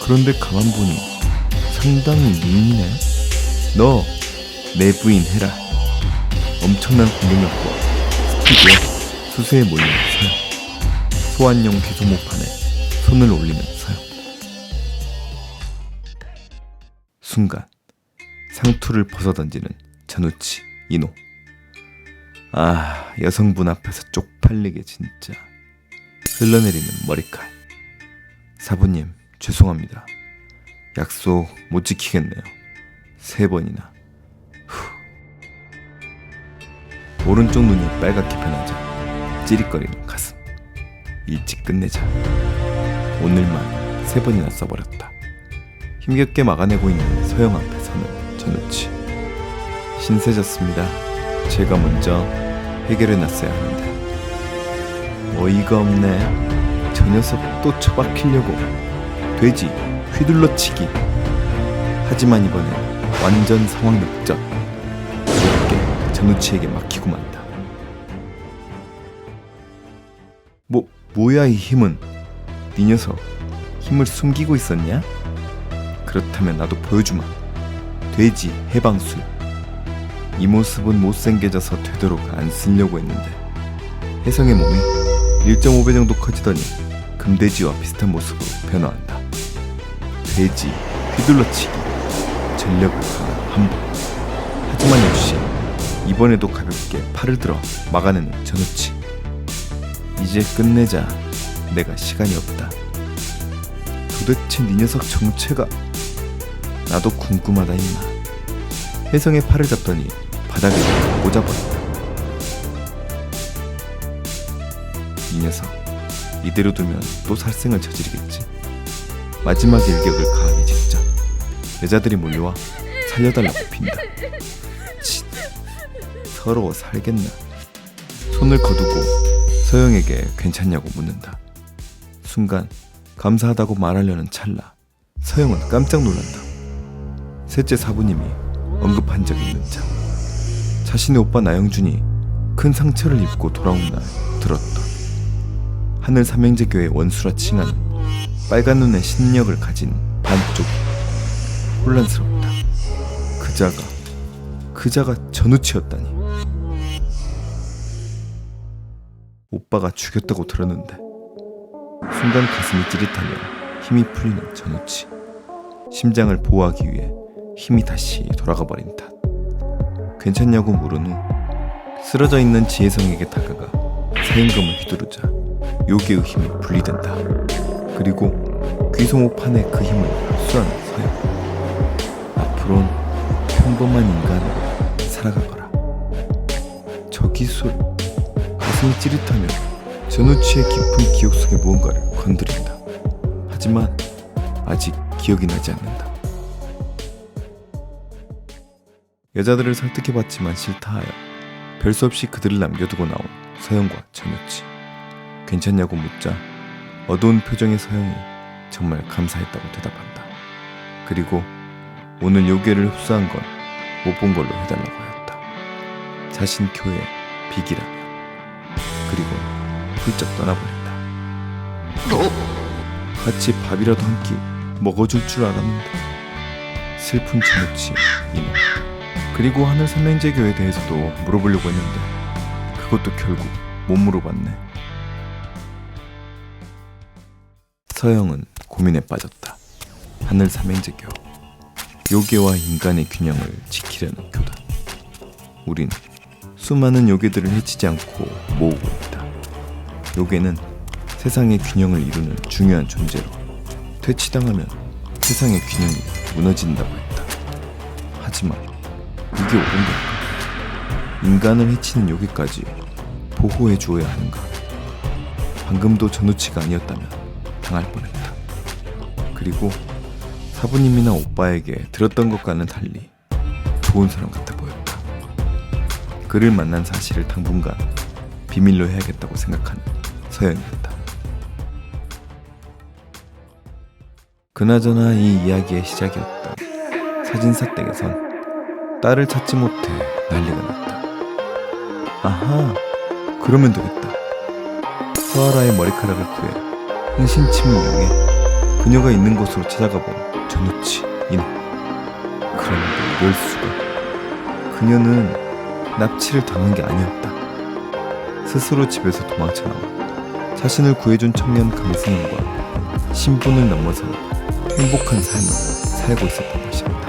그런데 가만 보니 상당히 미인이네. 너 내 부인 해라. 엄청난 공격력과 스피드에 수세에 몰리는 서영. 소환용 귀소모판에 손을 올리는 서영. 순간 상투를 벗어던지는 전우치 이노. 아, 여성분 앞에서 쪽팔리게 진짜. 흘러내리는 머리칼. 사부님 죄송합니다. 약속 못 지키겠네요. 3번이나. 오른쪽 눈이 빨갛게 변하자 찌릿거리는 가슴. 일찍 끝내자. 오늘만 3번이나 써버렸다. 힘겹게 막아내고 있는 서영 앞에 서는 전우치. 신세졌습니다. 제가 먼저 해결해놨어야 하는데. 어이가 없네. 저 녀석 또 처박히려고. 돼지 휘둘러치기. 하지만 이번엔 완전 상황 역전. 이렇게 전우치에게 막히고 만다. 뭐야 이 힘은? 네 녀석 힘을 숨기고 있었냐? 그렇다면 나도 보여주마. 돼지 해방술. 이 모습은 못생겨져서 되도록 안 쓰려고 했는데 혜성의 몸이 1.5배 정도 커지더니 금돼지와 비슷한 모습으로 변화한다. 돼지 휘둘러치기. 전력을 가한 한번. 하지만 역시 이번에도 가볍게 팔을 들어 막아내는 전우치. 이제 끝내자. 내가 시간이 없다. 도대체 네 녀석 정체가. 나도 궁금하다 임마. 혜성의 팔을 잡더니 바닥에 꽂아버린다. 이 녀석 이대로 두면 또 살생을 저지르겠지. 마지막 일격을 가하기 직전 여자들이 몰려와 살려달라고 빈다. 치, 서러워 살겠나. 손을 거두고 서영에게 괜찮냐고 묻는다. 순간 감사하다고 말하려는 찰나 서영은 깜짝 놀란다. 셋째 사부님이 언급한 적이 있는 자. 자신의 오빠 나영준이 큰 상처를 입고 돌아온 날 들었던 하늘 삼형제교의 원수라 칭하는 빨간 눈의 신력을 가진 반쪽이. 혼란스럽다. 그자가 전우치였다니. 오빠가 죽였다고 들었는데. 순간 가슴이 찌릿하며 힘이 풀리는 전우치. 심장을 보호하기 위해 힘이 다시 돌아가 버린 탓. 괜찮냐고 물은 후 쓰러져 있는 지혜성에게 다가가 사임금을 휘두르자 요괴의 힘이 분리된다. 그리고 귀소모판의 그 힘을 흡수하는 서영. 앞으론 평범한 인간으로 살아가거라. 저 기술. 가슴이 찌릿하며 전우치의 깊은 기억 속에 무언가를 건드린다. 하지만 아직 기억이 나지 않는다. 여자들을 설득해봤지만 싫다 하여 별 수 없이 그들을 남겨두고 나온 서영과 전우치. 괜찮냐고 묻자 어두운 표정의 서영이 정말 감사했다고 대답한다. 그리고 오늘 요괴를 흡수한 건 못 본 걸로 해달라고 하였다. 자신 교의 빅이라며. 그리고 훌쩍 떠나버린다. 같이 밥이라도 한 끼 먹어줄 줄 알았는데. 슬픈 전우치 이노. 그리고 하늘 삼형제교에 대해서도 물어보려고 했는데 그것도 결국 못 물어봤네. 서영은 고민에 빠졌다. 하늘 삼형제교. 요괴와 인간의 균형을 지키려는 교단. 우린 수많은 요괴들을 해치지 않고 모으고 있다. 요괴는 세상의 균형을 이루는 중요한 존재로 퇴치당하면 세상의 균형이 무너진다고 했다. 하지만 이게 옳은 걸까? 인간을 해치는 요괴까지 보호해 주어야 하는가? 방금도 전우치가 아니었다면 당할 뻔했다. 그리고 사부님이나 오빠에게 들었던 것과는 달리 좋은 사람 같아 보였다. 그를 만난 사실을 당분간 비밀로 해야겠다고 생각하는 서영이었다. 그나저나 이 이야기의 시작이었던 사진사 댁에선 딸을 찾지 못해 난리가 났다. 아하, 그러면 되겠다. 서아라의 머리카락을 구해 흥신침을 이용해 그녀가 있는 곳으로 찾아가 본 전우치 인호. 그런데 이럴 수가. 그녀는 납치를 당한 게 아니었다. 스스로 집에서 도망쳐 나와 자신을 구해준 청년 강승현과 신분을 넘어서 행복한 삶을 살고 있었던 것이었다.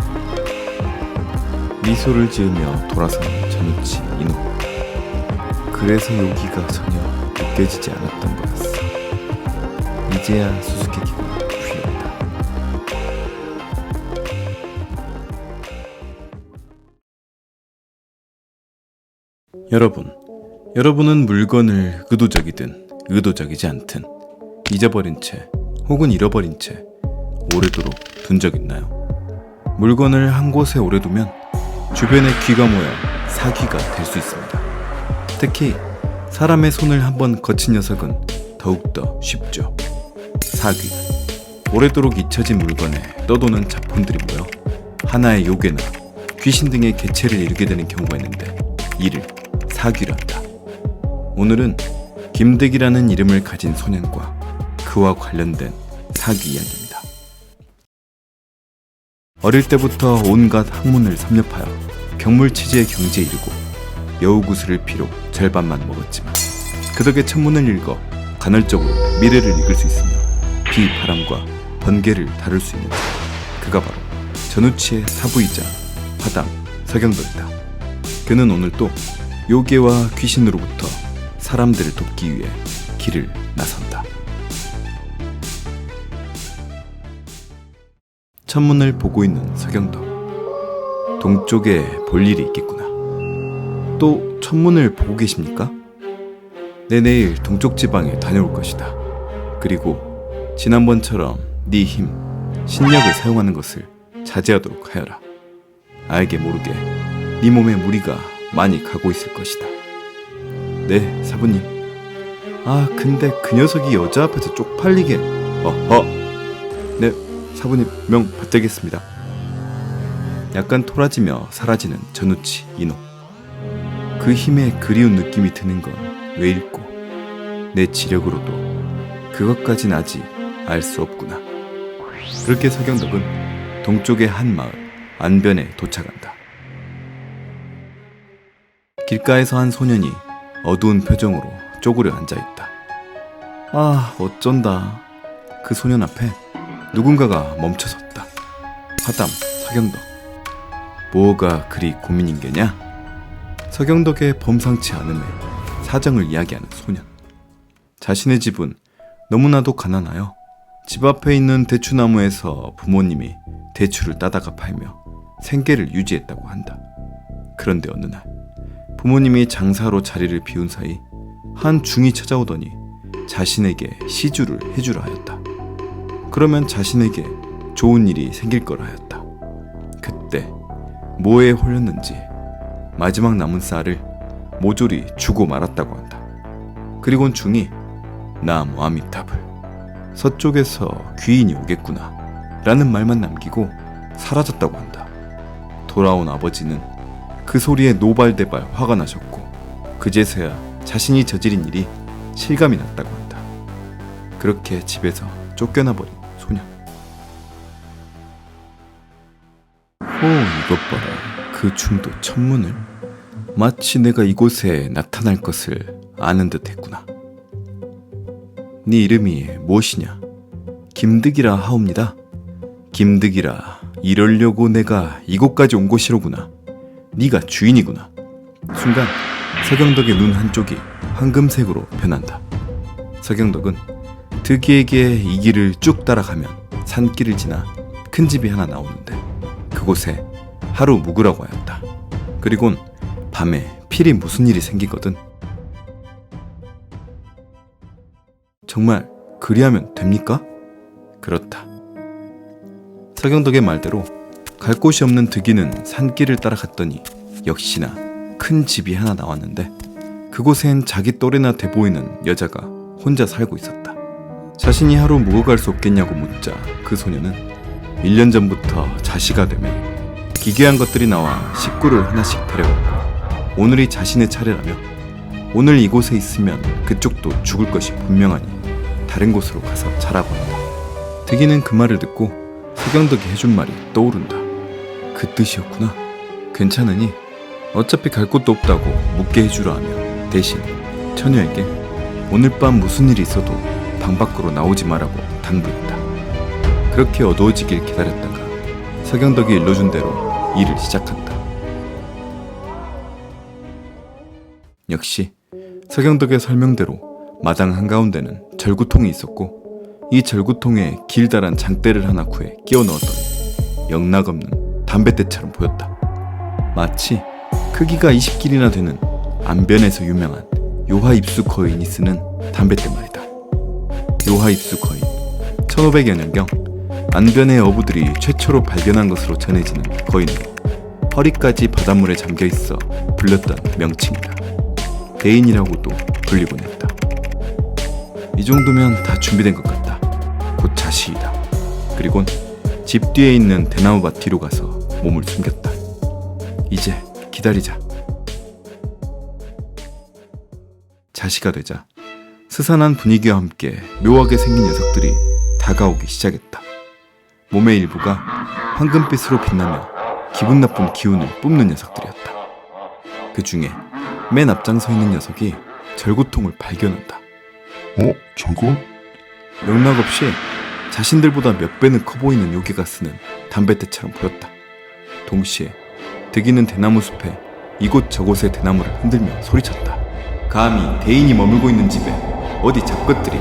미소를 지으며 돌아서는 전우치 인호. 그래서 여기가 전혀 느껴지지 않았던 거였어. 이제야 수수께끼가 풀렸다. 여러분은 물건을 의도적이든 의도적이지 않든 잊어버린 채 혹은 잃어버린 채 오래도록 둔 적 있나요? 물건을 한 곳에 오래 두면 주변에 귀가 모여 사귀가 될 수 있습니다. 특히 사람의 손을 한번 거친 녀석은 더욱더 쉽죠. 사귀. 오래도록 잊혀진 물건에 떠도는 잡혼들이 모여 하나의 요괴나 귀신 등의 개체를 이루게 되는 경우가 있는데 이를 사귀란다. 오늘은 김득이라는 이름을 가진 소년과 그와 관련된 사귀 이야기입니다. 어릴 때부터 온갖 학문을 섭렵하여 경물치지의 경지에 이르고 여우구슬을 비록 절반만 먹었지만 그 덕에 천문을 읽어 간헐적으로 미래를 읽을 수 있으며 비, 바람과 번개를 다룰 수 있는 그가 바로 전우치의 사부이자 화당 서경덕이다. 그는 오늘 또 요괴와 귀신으로부터 사람들을 돕기 위해 길을 나선다. 천문을 보고 있는 서경덕. 동쪽에 볼 일이 있겠구나. 또 천문을 보고 계십니까? 내 내일 동쪽 지방에 다녀올 것이다. 그리고 지난번처럼 네 힘, 신력을 사용하는 것을 자제하도록 하여라. 알게 모르게 네 몸에 무리가 많이 가고 있을 것이다. 네, 사부님. 아, 근데 그 녀석이 여자 앞에서 쪽팔리게. 네, 사부님 명 받들겠습니다. 약간 토라지며 사라지는 전우치 인호. 그 힘에 그리운 느낌이 드는 건 왜일꼬? 내 지력으로도 그것까진 아직 알 수 없구나. 그렇게 서경덕은 동쪽의 한 마을 안변에 도착한다. 길가에서 한 소년이 어두운 표정으로 쪼그려 앉아있다. 아, 어쩐다. 그 소년 앞에 누군가가 멈춰섰다. 화담 서경덕. 뭐가 그리 고민인 게냐? 서경덕의 범상치 않음에 사정을 이야기하는 소년. 자신의 집은 너무나도 가난하여 집 앞에 있는 대추나무에서 부모님이 대추를 따다가 팔며 생계를 유지했다고 한다. 그런데 어느 날 부모님이 장사로 자리를 비운 사이 한 중이 찾아오더니 자신에게 시주를 해주라 하였다. 그러면 자신에게 좋은 일이 생길 거라 하였다. 그때 뭐에 홀렸는지 마지막 남은 쌀을 모조리 주고 말았다고 한다. 그리곤 중이 나무 아미타불, 서쪽에서 귀인이 오겠구나 라는 말만 남기고 사라졌다고 한다. 돌아온 아버지는 그 소리에 노발대발 화가 나셨고 그제서야 자신이 저지른 일이 실감이 났다고 한다. 그렇게 집에서 쫓겨나 버린 소년. 이것 봐라. 그 중도 천문을 마치 내가 이곳에 나타날 것을 아는 듯 했구나. 네 이름이 무엇이냐? 김득이라 하옵니다. 김득이라 이러려고 내가 이곳까지 온 것이로구나. 네가 주인이구나. 순간 서경덕의 눈 한쪽이 황금색으로 변한다. 서경덕은 득이에게 이 길을 쭉 따라가면 산길을 지나 큰 집이 하나 나오는데 그곳에 하루 묵으라고 하였다. 그리곤 밤에 필히 무슨 일이 생기거든 정말 그리하면 됩니까? 그렇다. 서경덕의 말대로 갈 곳이 없는 득이는 산길을 따라갔더니 역시나 큰 집이 하나 나왔는데 그곳엔 자기 또래나 돼 보이는 여자가 혼자 살고 있었다. 자신이 하루 묵어갈 수 없겠냐고 묻자 그 소녀는 1년 전부터 자시가 되면 기괴한 것들이 나와 식구를 하나씩 데려갔고 오늘이 자신의 차례라며 오늘 이곳에 있으면 그쪽도 죽을 것이 분명하니 다른 곳으로 가서 자라고 한다. 득이는 그 말을 듣고 서경덕이 해준 말이 떠오른다. 그 뜻이었구나. 괜찮으니 어차피 갈 곳도 없다고 묵게 해주라 하며 대신 처녀에게 오늘 밤 무슨 일이 있어도 방 밖으로 나오지 말라고 당부했다. 그렇게 어두워지길 기다렸다가 서경덕이 일러준 대로 일을 시작한다. 역시 서경덕의 설명대로 마당 한가운데는 절구통이 있었고 이 절구통에 길다란 장대를 하나 구해 끼워 넣었더니 영락없는 담뱃대처럼 보였다. 마치 크기가 20길이나 되는 안변에서 유명한 요하입수 거인이 쓰는 담뱃대 말이다. 요하입수 거인 1500여 년경 안변의 어부들이 최초로 발견한 것으로 전해지는 거인으로 허리까지 바닷물에 잠겨있어 불렸던 명칭이다. 대인이라고도 불리곤 했다. 이 정도면 다 준비된 것 같다. 곧 자시이다. 그리곤 집 뒤에 있는 대나무밭 뒤로 가서 몸을 숨겼다. 이제 기다리자. 자시가 되자 스산한 분위기와 함께 묘하게 생긴 녀석들이 다가오기 시작했다. 몸의 일부가 황금빛으로 빛나며 기분 나쁜 기운을 뿜는 녀석들이었다. 그 중에 맨 앞장서 있는 녀석이 절구통을 발견한다. 저건? 영락없이 자신들보다 몇 배는 커 보이는 요괴가 쓰는 담뱃대처럼 보였다. 동시에 득이는 대나무 숲에 이곳 저곳의 대나무를 흔들며 소리쳤다. 감히 대인이 머물고 있는 집에 어디 잡것들이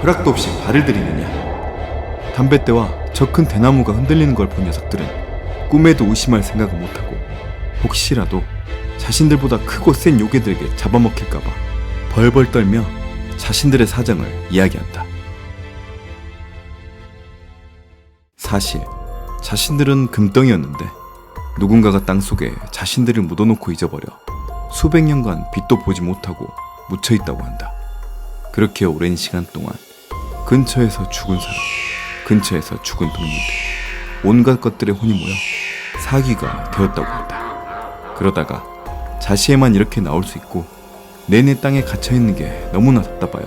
허락도 없이 발을 들이느냐. 담뱃대와 저 큰 대나무가 흔들리는 걸 본 녀석들은 꿈에도 의심할 생각을 못하고 혹시라도 자신들보다 크고 센 요괴들에게 잡아먹힐까봐 벌벌 떨며 자신들의 사정을 이야기한다. 사실 자신들은 금덩이였는데 누군가가 땅속에 자신들을 묻어놓고 잊어버려 수백 년간 빛도 보지 못하고 묻혀있다고 한다. 그렇게 오랜 시간 동안 근처에서 죽은 사람, 근처에서 죽은 동물들, 온갖 것들의 혼이 모여 사귀가 되었다고 한다. 그러다가 자시에만 이렇게 나올 수 있고 내내 땅에 갇혀있는 게 너무나 답답하여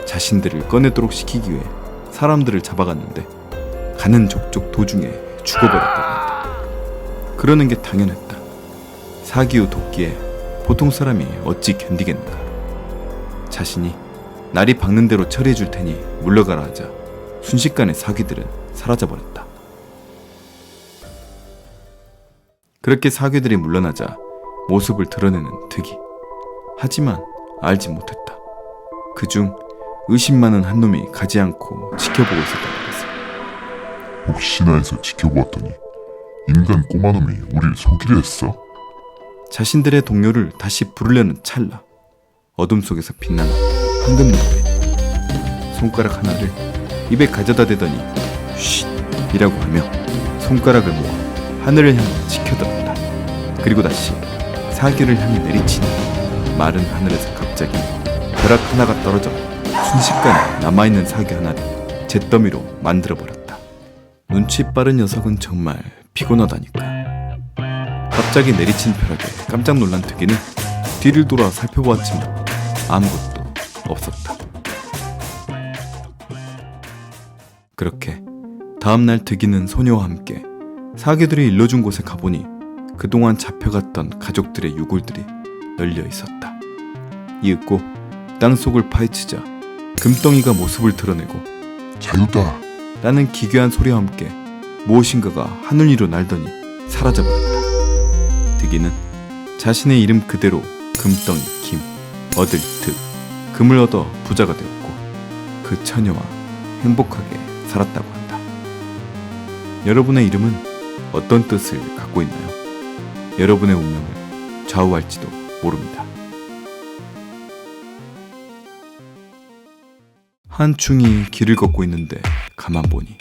자신들을 꺼내도록 시키기 위해 사람들을 잡아갔는데 가는 족족 도중에 죽어버렸다고 한다. 그러는 게 당연했다. 사기후 도끼에 보통 사람이 어찌 견디겠는가. 자신이 날이 밝는 대로 처리해 줄 테니 물러가라 하자 순식간에 사귀들은 사라져버렸다. 그렇게 사귀들이 물러나자 모습을 드러내는 득이. 하지만 알지 못했다. 그중 의심 많은 한 놈이 가지 않고 지켜보고 있었다는 것을. 혹시나 해서 지켜보았더니 인간 꼬마놈이 우릴 속이려 했어? 자신들의 동료를 다시 부르려는 찰나 어둠 속에서 빛나는 황금 눈빛. 손가락 하나를 입에 가져다 대더니 쉿! 이라고 하며 손가락을 모아 하늘을 향해 지켜들었다. 그리고 다시 사기를 향해 내리치니 마른 하늘에서 갑자기 벼락 하나가 떨어져 순식간에 남아있는 사기 하나를 잿더미로 만들어버렸다. 눈치 빠른 녀석은 정말 피곤하다니까. 갑자기 내리친 벼락에 깜짝 놀란 득이는 뒤를 돌아 살펴보았지만 아무것도 없었다. 그렇게 다음날 득이는 소녀와 함께 사기들이 일러준 곳에 가보니 그동안 잡혀갔던 가족들의 유골들이 널려 있었다. 이윽고 땅속을 파헤치자 금덩이가 모습을 드러내고 자유다! 라는 기괴한 소리와 함께 무엇인가가 하늘 위로 날더니 사라져버렸다. 득이는 자신의 이름 그대로 금덩이 김, 얻을 득, 금을 얻어 부자가 되었고 그 처녀와 행복하게 살았다고 한다. 여러분의 이름은 어떤 뜻을 갖고 있나요? 여러분의 운명을 좌우할지도 모릅니다. 한 충이 길을 걷고 있는데 가만 보니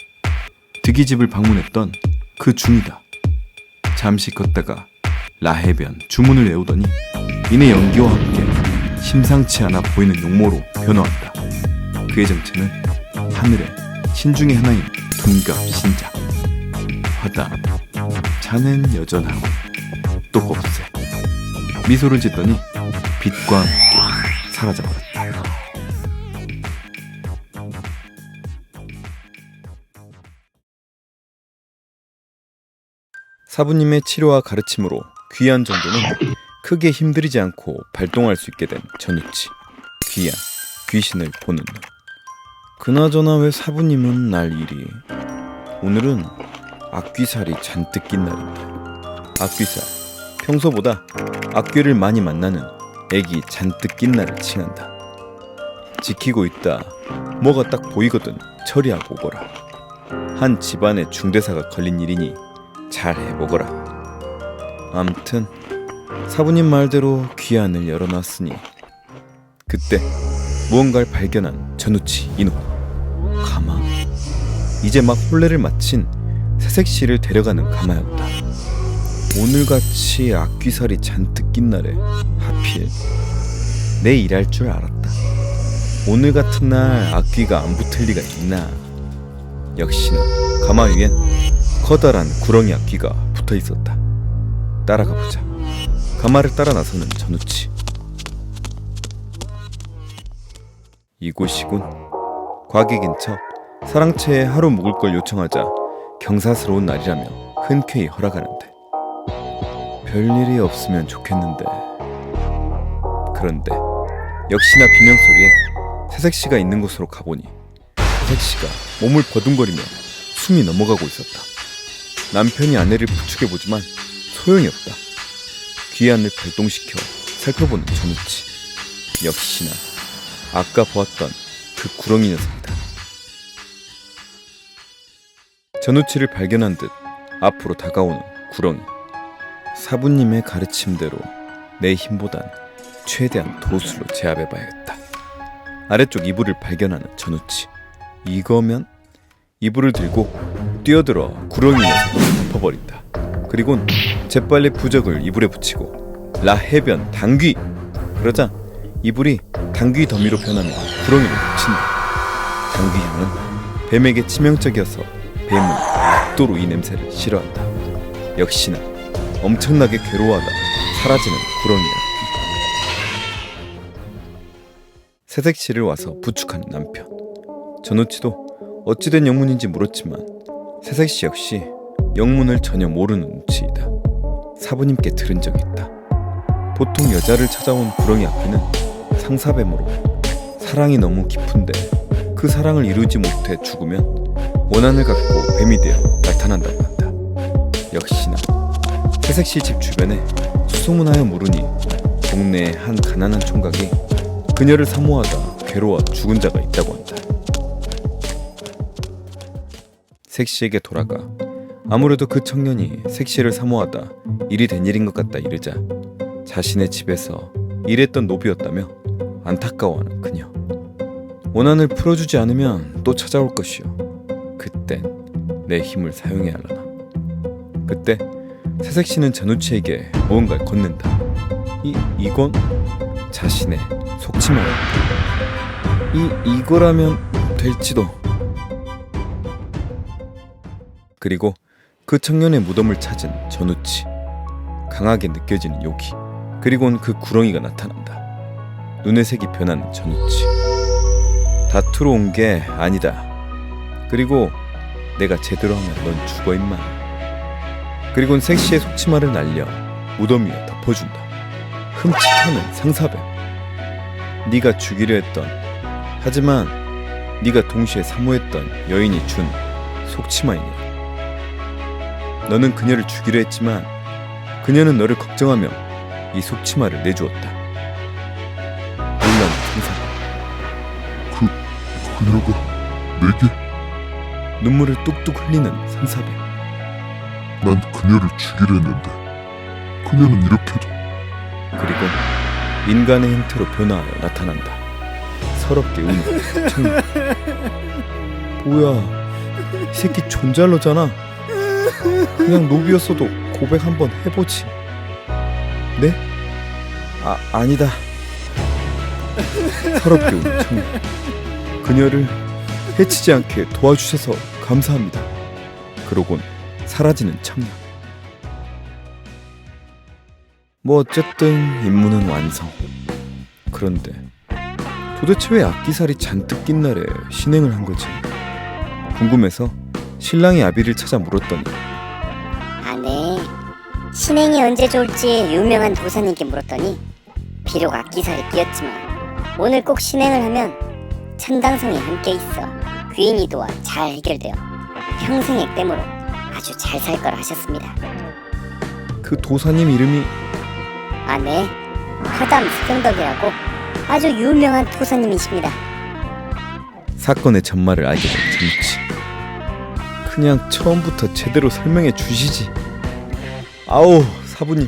득이집을 방문했던 그 중이다. 잠시 걷다가 라해변 주문을 외우더니 이내 연기와 함께 심상치 않아 보이는 용모로 변화한다. 그의 정체는 하늘의 신중의 하나인 둔갑신자. 화다. 자넨 여전하고 또 곱세. 미소를 짓더니 빛과 함께 사라져버렸다. 사부님의 치료와 가르침으로 귀한 정도는 크게 힘들이지 않고 발동할 수 있게 된 전우치. 귀한 귀신을 보는 눈. 그나저나 왜 사부님은 날 이리... 오늘은 악귀살이 잔뜩 낀 날인데. 악귀살, 평소보다 악귀를 많이 만나는 애기 잔뜩 낀 날을 칭한다. 지키고 있다. 뭐가 딱 보이거든 처리하고 오거라. 한 집안의 중대사가 걸린 일이니 잘 해보거라. 암튼 사부님 말대로 귀안을 열어놨으니 그때 무언가를 발견한 전우치 인호. 가마? 이제 막 혼례를 마친 새색시를 데려가는 가마였다. 오늘같이 악귀살이 잔뜩 낀 날에 하필 내 일할 줄 알았다. 오늘 같은 날 악귀가 안 붙을 리가 있나. 역시나 가마 위엔 커다란 구렁이 악귀가 붙어 있었다. 따라가 보자. 가마를 따라 나서는 전우치. 이곳이군. 과객인 척 사랑채에 하루 묵을 걸 요청하자 경사스러운 날이라며 흔쾌히 허락하는데 별일이 없으면 좋겠는데. 그런데 역시나 비명소리에 새색시가 있는 곳으로 가보니 새색시가 몸을 버둥거리며 숨이 넘어가고 있었다. 남편이 아내를 부축해보지만 소용이 없다. 귀안을 발동시켜 살펴보는 전우치. 역시나 아까 보았던 그 구렁이 녀석이다. 전우치를 발견한 듯 앞으로 다가오는 구렁이. 사부님의 가르침대로 내 힘보단 최대한 도술로 제압해봐야겠다. 아래쪽 이불을 발견하는 전우치. 이거면 이불을 들고 뛰어들어 구렁이 녀석을 덮어버린다. 그리곤 재빨리 부적을 이불에 붙이고 라해변 당귀! 그러자 이불이 당귀 더미로 변하며 구렁이를 붙인다. 당귀 향은 뱀에게 치명적이어서 뱀은 극도로 이 냄새를 싫어한다. 역시나 엄청나게 괴로워하다 사라지는 구렁이야. 새색시를 와서 부축하는 남편. 전우치도 어찌된 영문인지 물었지만 새색시 역시 영문을 전혀 모르는 눈치이다. 사부님께 들은 적이 있다. 보통 여자를 찾아온 구렁이 악귀는 상사뱀으로 사랑이 너무 깊은데 그 사랑을 이루지 못해 죽으면 원한을 갖고 뱀이 되어 나타난다고 한다. 역시나 새색시 집 주변에 수소문하여 물으니 동네의 한 가난한 총각이 그녀를 사모하다 괴로워 죽은 자가 있다고 한다. 색시에게 돌아가 아무래도 그 청년이 색시를 사모하다 일이 된 일인 것 같다 이르자 자신의 집에서 일했던 노비였다며 안타까워하는 그녀. 원한을 풀어주지 않으면 또 찾아올 것이요. 그땐 내 힘을 사용해야 하려나. 그때 새색시는 전우치에게 무언가를 건넨다. 이건 자신의 속치마였다. 이거라면 될지도. 그리고 그 청년의 무덤을 찾은 전우치. 강하게 느껴지는 욕이, 그리고는 그 구렁이가 나타난다. 눈의 색이 변하는 전우치. 다투러 온 게 아니다. 그리고 내가 제대로 하면 넌 죽어 임마. 그리고는 색시의 속치마를 날려 무덤 위에 덮어준다. 흠칫하는 상사뱀. 네가 죽이려 했던, 하지만 네가 동시에 사모했던 여인이 준 속치마이냐. 너는 그녀를 죽이려 했지만 그녀는 너를 걱정하며 이 속치마를 내주었다. 놀란 상사뱀. 그녀가 내게? 눈물을 뚝뚝 흘리는 상사뱀. 난 그녀를 죽이려 했는데 그녀는 이렇게도. 그리고 인간의 형태로 변화하여 나타난다. 서럽게 우는 청년. 뭐야, 이 새끼 존잘러잖아. 그냥 노비였어도 고백 한번 해보지. 네? 아니다. 서럽게 우는 청년. 그녀를 해치지 않게 도와주셔서 감사합니다. 그러곤 사라지는 청년. 뭐 어쨌든 임무는 완성. 그런데 도대체 왜 악기살이 잔뜩 낀 날에 신행을 한 거지? 궁금해서 신랑이 아비를 찾아 물었더니 네. 신행이 언제 좋을지 유명한 도사님께 물었더니 비록 악기살이 끼었지만 오늘 꼭 신행을 하면 천당성에 함께 있어 귀인이도와 잘 해결되어 평생의 땜으로 아주 잘 살 거라 하셨습니다. 그 도사님 이름이 네. 하담 수경덕이라고 아주 유명한 도사님이십니다. 사건의 전말을 알게 된 장치. 그냥 처음부터 제대로 설명해 주시지. 아우 사부님.